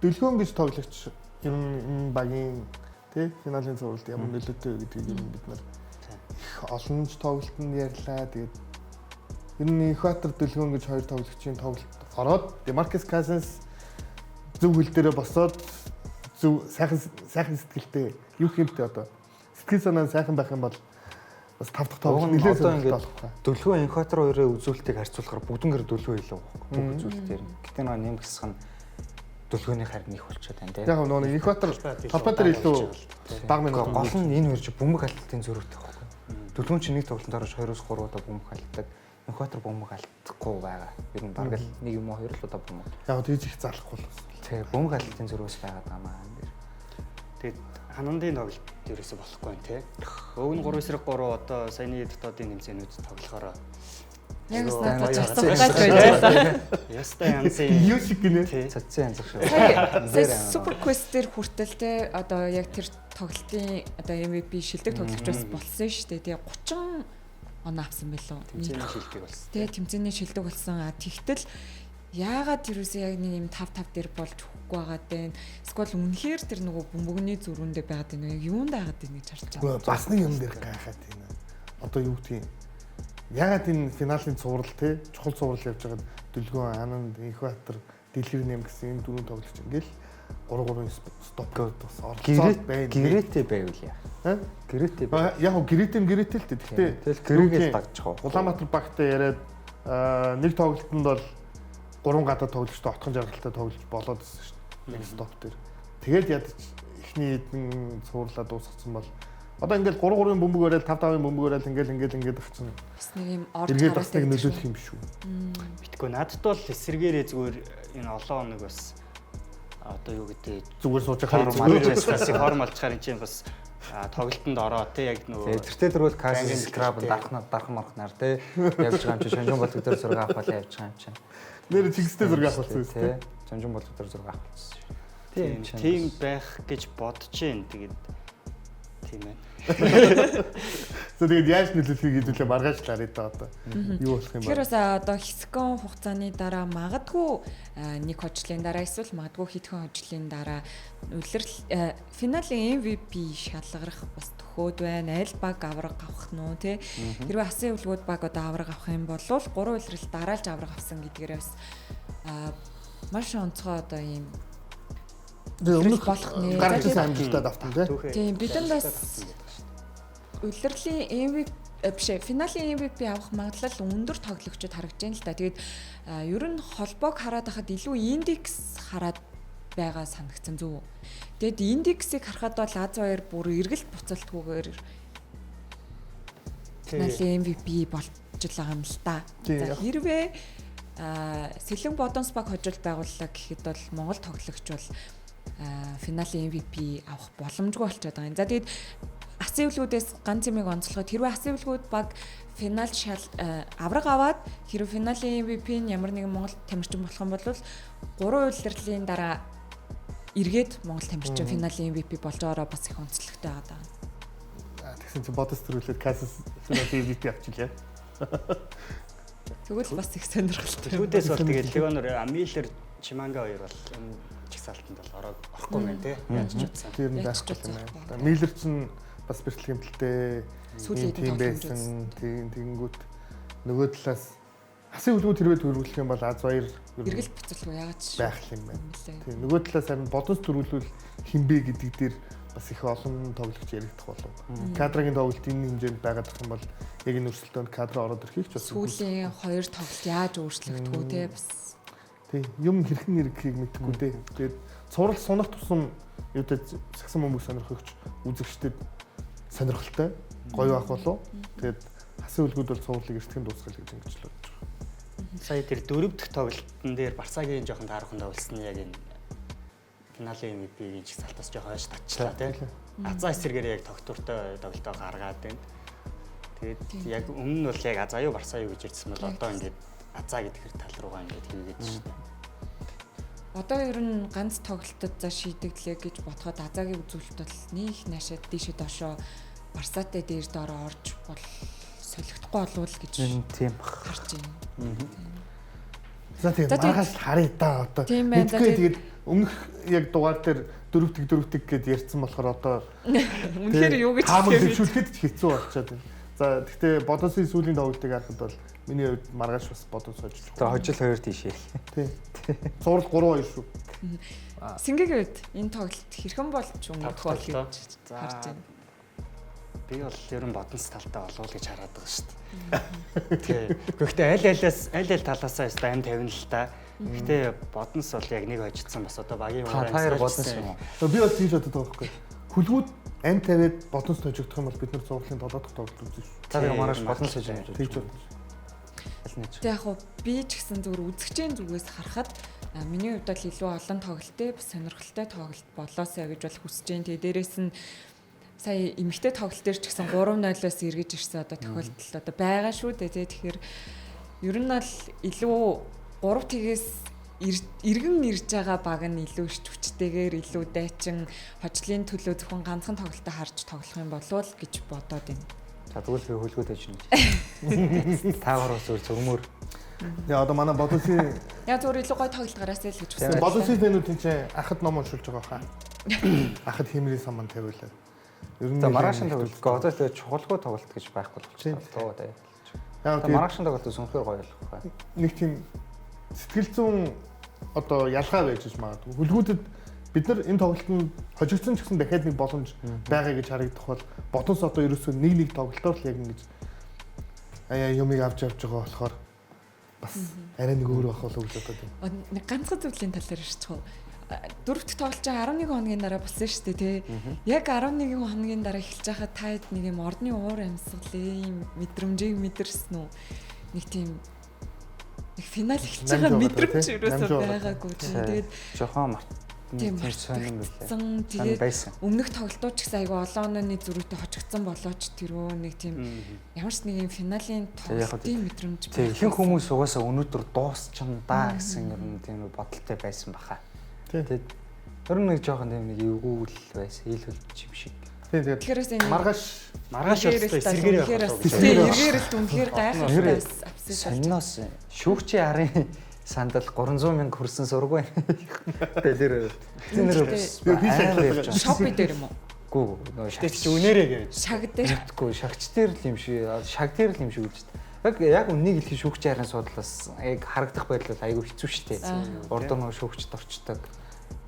дөлгөөн гэж тоглогч ер нь багийн тий финалийн зурвалд ямар нөлөөтэй вэ гэдгийг бид нар их олон ч тоглолтод ярьлаа. Тэгээд ер нь Экватор дөлгөөн гэж хоёр тоглогчийн тоглолт ороод Demarcus Cousins зөв хөл дээрээ босоод зөв сайхан сэтгэлтэй юу хэмтэй одоо сэтгэл санаа сайхан байх юм бол бас 5 дахь тоглолт нэлээд сонирхолтой болох байна. Дөлгөөн Экватор хоёрын үзүүлэлтийг харьцуулахаар бүгднгээр дөлгөөн илүү байхгүй. Бүх үзүүлэлтээр. Гэтэ нэг нэмгэсэх нь дөлгөөний харин их болчиход байна тийм. Яг нөгөө Экватор талбай дээр илүү баг минут гол нь энэ хоёр чи бөмбөг алдалтын зөрүүтэй байхгүй. Дөлгөөн чи нэг тоглолтод орж 2-3 удаа бөмбөг алддаг. Экватор бөмбөг алдахгүй байгаа. Ер нь бараг л нэг юм уу 2 удаа бөмбөг. Яг тийж их залахгүй л байна. Тэгээ бөмбөг алдалтын зөрөөс байгаад байгаа маа. Тэгээд ханандын тоглолт ерөөсө болохгүй байна тий. Өг нь 3-3 одоо саяны дотоодын нэмцээнүүд тоглохоор яг надад зогсох гал байж. Ястай янзын юу шиг гинэ. Цацсан янзах шүү. Супер Quest дээр хүртэл те одоо яг тэр тоглолтын одоо MVP шилдэг тоглогчоос болсон шүү дээ. Тэгээ 30 оноо авсан байлоо. Тэмцээний шилдэг болсон. Тэгээ тэмцээний шилдэг болсон. Тэгтэл яагаад юусэн яг нэг юм 5 дээр болж өгөхгүй байгаад байна. Эсвэл үнэхээр тэр нөгөө бөмбөгний зүрхэндээ байгаад байна. Яг юунд байгаад байна гэж харж байгаа. Бас нэг юм дээр гайхаад байна. Одоо юу гэдгийг ягаад энэ финалийн цуврал те чухал цуврал явж байгаад Дүлгөө Ананд Инхбатар Дэлгэр нэм гэсэн энэ дөрөв тоглогч ингээл 3-3 стоп бас оролцоод байна. Гэрээтэй байвал яа. Гэрээтэй бай. Яг гоо гэрээтэй л те. Тэгтээ тэгэл гэрээгээ дагчих واخ. Улаанбаатар багтай яриад нэг тоглолтод бол 3 гадаад тоглогчтой отхон жаргалтай тоглож болоод байсан шүү дээ. Нэг стоп дээр. Тэгээд ядаж эхний хэдэн цуурлаа дуусгацсан бол одоо ингээл 3-3-ын бөмбөг өрөөл 5-5-ын бөмбөг өрөөл ингээл авчихна. Бас нэг юм орж эргээд бас нэг нөлөөлөх юм шүү. Битггүй надад бол эсэргээрээ зүгээр энэ олон хоног бас одоо юу гэдэг Зүгээр сууж хормалж харин чинь бас тоглолтод ороо тий яг нөгөө Тэртээ дөрвөл касс скраб дарах мархнаар тий явж байгаа юм чи шонжон болдог дээр зураг авах явж байгаа юм чи. Нэр чигстэй зураг авчихсан юм тий. Шонжон болдог дээр зураг авчихсан шүү. тийм байх гэж бодож байна. Тэгээд тийм ээ. Тэгээд яаж нөлөөлөхийг хэдүүлээ маргаачлаа да одоо. Юу болох юм бэ? Тэгэхээр бас одоо хэсэгэн хугацааны дараа магадгүй нэг хожлын дараа эсвэл магадгүй хэдхэн хожлын дараа үлрэл финалийн MVP шалгарах бас төхөөд байна. Аль баг авраг авах нь уу те. Хэрвээ асын өвлгүүд баг одоо авраг авах юм бол 3 үлрэл дараалж авраг авсан гэдгээрээ бас маш онцгой одоо ийм өмнөх болох нэ. гаргасан амжилтад автсан тий. Тийм бидэнд бас үлрэлийн MVP биш финалийн MVP авах магадлал өндөр тоглогчид харагдж байна л да. Тэгээд ер нь холбоог хараад байхад илүү индекс хараад байгаа санагдсан зү. Тэгэд индексийг харахад бол Az2 бүр эргэлт буцалтгүйгээр финалийн MVP болж байгаа юм л да. За хэрвээ Сэлэн Бодонс баг хожил байгууллаа гэхэд бол Монгол тоглогч бол финалийн MVP авах боломжгүй болчиход байгаа юм. За тэгээд асын өвлгүүдээс ганц юмыг онцлоход хэрвээ асын өвлгүүд баг финал авраг аваад хэрвээ финалийн MVP-н ямар нэгэн Монгол тамирчин болох юм бол 3 улирлийн дараа эргээд Монгол тамирчин финалийн MVP болж байгаараа бас их онцлогтой байгаа. Тэгсэн чинь бодос төрүүлээд касс финалийн MVP авчихлаа. Тэгвэл бас их сонирхолтой. Түүнээс бол тэгээд Легонор Амилер Чиманга хоёр бол энэ чигсалтанд бол орохгүй байна тий. Яаж ч утсан. Тэр нь байхгүй юм байна. Миллер чинь бас бэрхшээл хэмтэлтэй тийм байсан. Тэгэнгүүт нөгөө талаас асын өвлгүүд хэрвээ төрүүлэх юм бол Az2 эргэлт буцалгүй яагаад ч байх юм байна. Тийм нөгөө талаас харин бодос төрүүлвэл хинбэ гэдэг дээр бас их олон тоглогч яригдах болов. Кадрагийн тоглолт энэ хэмжээнд байгаад байх юм бол яг энэ өрсөлдөөнд кадр ороод ирэхийг ч бас сүүлийн 2 тоглолт яаж өөрчлөгдөх вэ те бас тийм юм хэрхэн ирэхийг мэдэхгүй дээ. Тэгээд цуврал сунах тусам юутай сагсан бөмбөг сонирхогч үзэгчдэд сонирхолтой гоё байх болов. Тэгээд асын өлгүүд бол цувралыг эртхэн дуусгах гэж ингэж л бодож байгаа. Сая тэр 4 дахь тоглолтын дээр Барсагийн жоохон таархан тоглосон яг энэ финалийн MVP-ийн чигсалтаас жоохон хойш татчихлаа тийм. Азаа эсэргээр яг тогтвортой тоглолтоо гаргаад байна. Тэгээд яг өмнө нь бол яг Азаа юу Барсаа юу гэж ирсэн бол одоо ингээд Азаа гэдгээр тал руугаа ингээд хийгээд шүү дээ. Одоо ер нь ганц тоглолтод за шийдэглээ гэж бодоход Азаагийн үзүүлэлт бол нэг наашаад дээшээ доошоо Барсаатай дээр доороо орж бол солигдохгүй болвол гэж тийм харж байна. За тийм маргааш харъя да одоо. Тэгээд өмнөх яг дугаар дээр 4-4 гэд ярьсан болохоор одоо үнэхээр юу гэж хэлэхэд хэцүү болчиход байна. За гэхдээ бодосын сүүлийн тоглолтыг харахад бол миний хувьд маргааш бас бодос хожиж. Одоо хожил 2 тийшээ. Тийм. Цуврал 3-2 шүү. Сингийн үед энэ тоглолт хэрхэн болж өнгөрөх бол гэж харж байна. Би бол ер нь бодонс талтай болов гэж хараад байгаа шүү дээ. Тий. Гэхдээ аль талаасаа өстой ам 50 л та. Гэхдээ бодонс бол яг нэг хожигдсан бас одоо багийн хоёр бодонс юм уу? Би бол тийж боддог байхгүй. Хүлгүүд ам 50-д бодонс хожигдох юм бол бид нар цувралын 7 дахь тоглолт үзэн шүү. Та ямаарч бодонс хожиж байна. Тийж бодож. Тэг яг уу би ч гэсэн зүгээр үзэгчийн зүгээс харахад миний хувьд бол илүү олон тоглолттой бас сонирхолтой тоглолт болоосаа гэж бол хүсэж байна. Тэгээ дээрэс нь сая эмэгтэй тоглолт дээр ч гэсэн 3-0-оос эргэж ирсэн одоо тохиолдол одоо байгаа шүү дээ. Тэгэхээр ер нь бол илүү 3 тгээс эргэн ирж байгаа баг нь илүү ич хүчтэйгээр илүү дайчин хожлын төлөө зөвхөн ганцхан тоглолтоо харж тоглох юм болов уу гэж бодоод байна. За тэгвэл хөлгөөд байж байна. Та гараас өөр цөгмөр. Яа одоо манай бодосын Яа зүгээр илүү гой тоглолт гараасай л гэж хүсэж байна. бодосын фэнүүдийн чинь ахад ном уншуулж байгаа хаа. Ахад химрийн саман тавиулаад. Ер нь маргаашин тоглолт. Одоо тэгээд чухалгүй тоглолт гэж байхгүй болчихлоо. яа Маргаашин тоглолт сүнхээр гоё болох бай. нэг тийм сэтгэл зүйн одоо ялгаа байж магадгүй. Хүлгүүдэд бид нар энэ тоглолтод хожигдсон ч гэсэн дахиад нэг боломж байгаа гэж харагдах бол бодос одоо ерөөсөө нэг тоглолтоор л яг ингэж юмыг авч явж байгаа болохоор бас арай нэг өөр байх болов уу гэж бодод байна. Нэг ганцхан зүйлийн талаар ирчих. Дөрөвт тоглолт чинь 11 хоногийн дараа болсон шүү дээ тий. Яг 11 хоногийн дараа эхэлж байхад та хэд нэг юм ордны уур амьсгалын мэдрэмжийг мэдэрсэн үү? Нэг тийм нэг финал эхэлж байгаа мэдрэмж ерөөсөө байгаагүй тий. Тэгээд жохон тийм сонирн болсон. Тэгээд өмнөх тоглолтууд ч гэсэн айгүй олон онооны зөрүүтэй хожигдсон болооч тэрөө нэг тийм ямар ч нэг юм финалийн тоглолтын мэдрэмж байна. Тийм ихэнх хүмүүс угаасаа өнөөдөр дуусчихна да гэсэн юм тийм бодолтой байсан баха. Тэгээд ер нь нэг жоохон тийм нэг эвгүүл байсан хийлүүлж юм шиг. Тэгээд маргааш эсэргээр эргээрэлт үнэхээр гайхалтай авсан. Сонноос шүүгчийн арын сандал 300 мянга хүрсэн сураг байна. Дэлэр шопи дээр юм уу? Гүү шагч үнээрээ гэж. Шаг дээр. Гүү шагч дээр л юм шиг шаг дээр л юм шиг үлж байна. Яг үннийг хэлэх шүүгчийн арын судлаас яг харагдах байдал айгүй хэцүү шттэ. Урд нь шүүгчд орчдог.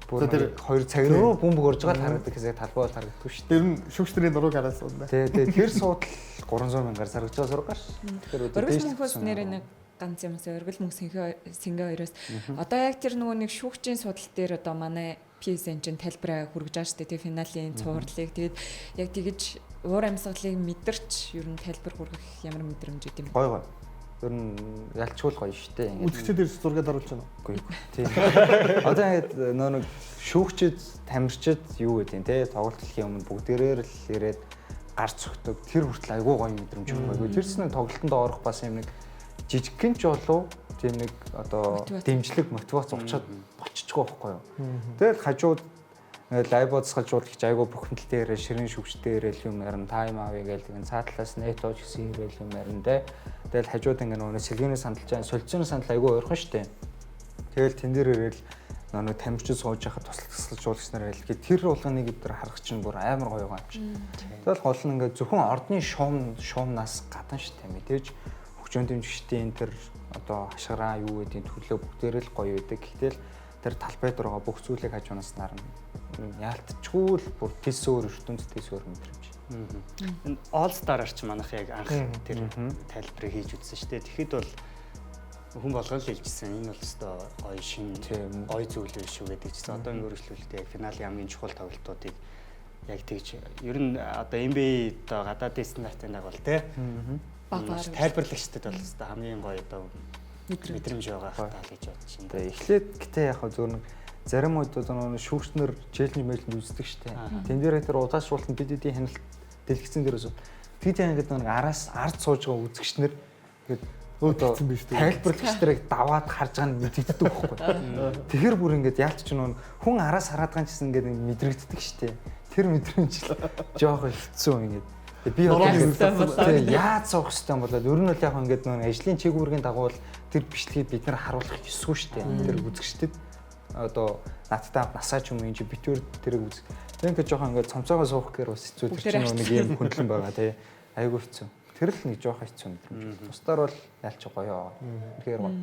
Бүр 2 цаг руу бөмбөг орж байгаа харагддаг хэсэг талбай бол харагддаг шүү дээ. Тэр нь шүүгчдрийн нурууг хараас байна. Тэгээ тэр суудал 300 мянгаар саргаж байгаа сургаш. Тэгэхээр мөнхөөс нэрээ нэг ганц юмс өргөл мөнгө сингээ хоёроос одоо яг тэр нөгөө нэг шүүгчийн судал дээр одоо манай PSN чинь тайлбараа хүргэж байгаа шүү дээ. Тэгээ финалийн цувралыг тэгээд яг тэгэж уур амьсгалыг мэдэрч ер нь тайлбар хүргэх ямар мэдрэмж идэм бэ? Гой. Ер нь ялчгүй гоё шүү дээ. Үзэгчид ирж зургаад оруулж байна уу? Үгүй. Тийм. Одоо яг нэг шүүгчид, тамирчид юу гэдэг те тоглолт хийхин өмнө бүгдээрээ л ирээд гарч цогтөг. Тэр хүртэл айгүй гоё мэдрэмж өгөөгүй. Тэр чинь тоглолтонд орох бас юм нэг жижигхэн ч болов тийм нэг одоо дэмжлэг мотивац учаад болчихгүй байхгүй юу. Тэгэл хажууд лайв бодсгалжуулагч айгүй бухимдалтай ирээ ширэн шүгчтэй ирээл юм ярин тайм авъя гээл тэгэн цаатлаас нэтож гэсэн ирээл юм ярин те. Тэгэл хажууд ингээ нөгөө сэргээний сандалж байгаа солилцооны сандал айгүй ойрхон штэ. Тэгэл тэн дээр ирээл нөгөө тамирчид сууж яхад тусалцгалжуулагч нар ирээл тэр уулганыг өдөр харах чинь бүр амар гоё байгаа юм чи. Тэгэл гол нь ингээ зөвхөн ордны шуумнаас гадна штэ мэдээж хөгжөөн дэмжигчдийн тэр одоо хашгираа юу гэдгийг төлөө бүгдээрээ л гоё байдаг. Гэтэл тэр талбайд байгаа бүх зүйлийг хажуунаас нарна. Яалтчгүй л бүр тис өөр ертөнд тис өөр мэдрэмж. Энэ All Star-аар ч манайх яг анх тэр тайлбарыг хийж үзсэн шүү дээ. Тэгэхэд бол хүн болгол хэлжсэн. Энэ бол өстой гоё шин гоё зүйл биш шүү гэдэг чинь. Одоо энэ өөрчлөлттэй яг финалийн хамгийн чухал тоглолтуудыг яг тэгж ер нь одоо NBA одоо гадаадын стандартын дагуу те багаар тайлбарлагчдад бол өстой хамгийн гоё одоо мэдрэмж байгаа хаа гэж бодож байна. Тэгээ эхлээд гэтээ яг зөв зарим үед одоо шүүгчнэр жээлний мэйлэнд үздэг штэ. Тэн дээр тэр удаашруултанд бид эдийн хяналт дэлгэцэн дээрээс тэд ингээд нэг араас ард сууж байгаа үзэгчнэр ингээд өөдөлцсөн биш үү? тайлбарлагчдрыг даваад харж байгаа нь мэдэгддэг байхгүй. Тэгэхэр бүр ингээд яалт ч хүн араас хараад байгаа ч гэсэн ингээд мэдрэгддэг штэ. Тэр мэдрэмж жоох хэцүү ингээд. Би яаж суух хэвтэй болоод ер нь бол яг ингээд нэг ажлын чиглэлгийн дагуу тэр бичлэгийг бид нар харуулах ёсгүй штэ. Тэр үзэгчдэд одоо надтай насаач юм энэ битүүр тэрэг үз. Тэгэхээр жоохон ингээд цомцоогоо суух гэхээр бас хэцүү тэр чинь нэг юм хөндлөн байгаа тий. Айгу хэцүү. Тэр л нэг жоохон хэцүү мэдрэмж. Тусдаар бол ялч гоё. Тэгэхээр гоё.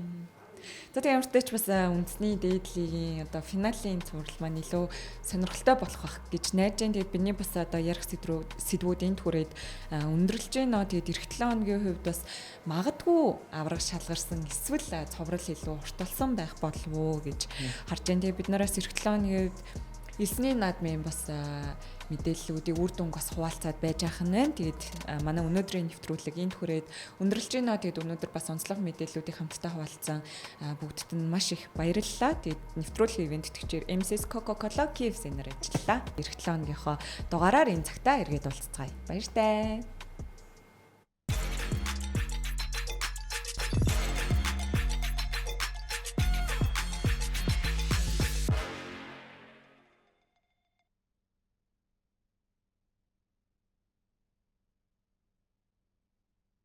За тийм ямартай ч бас үндэсний дээдлигийн одоо финалийн цуврал маань илүү сонирхолтой болох бах гэж найж байна. Тэгээд бидний бас одоо ярих сэдвүүд энд хүрээд өндөрлж байна. Тэгээд эх 7 хоногийн хувьд бас магадгүй авраг шалгарсан эсвэл цуврал илүү хурдталсан байх болов уу гэж харж байна. Тэгээд бид нараас эх 7 хоногийн хувьд элсний наадмын бас мэдээллүүдийг үр дүнг бас хуваалцаад байж ах нь байна. Тэгээд манай өнөөдрийн нэвтрүүлэг энд хүрээд өндөрлж байна. Тэгээд өнөөдөр бас онцлог мэдээллүүдийг хамтдаа хуваалцсан бүгдд нь маш их баярлалаа. Тэгээд нэвтрүүлгийн ивент тэтгэгчээр MSS Coca-Cola KFC-нээр ажиллалаа. Эх 7 хоногийнхоо дугаараар энэ цагтаа эргээд уулзцгаая. Баяр таа.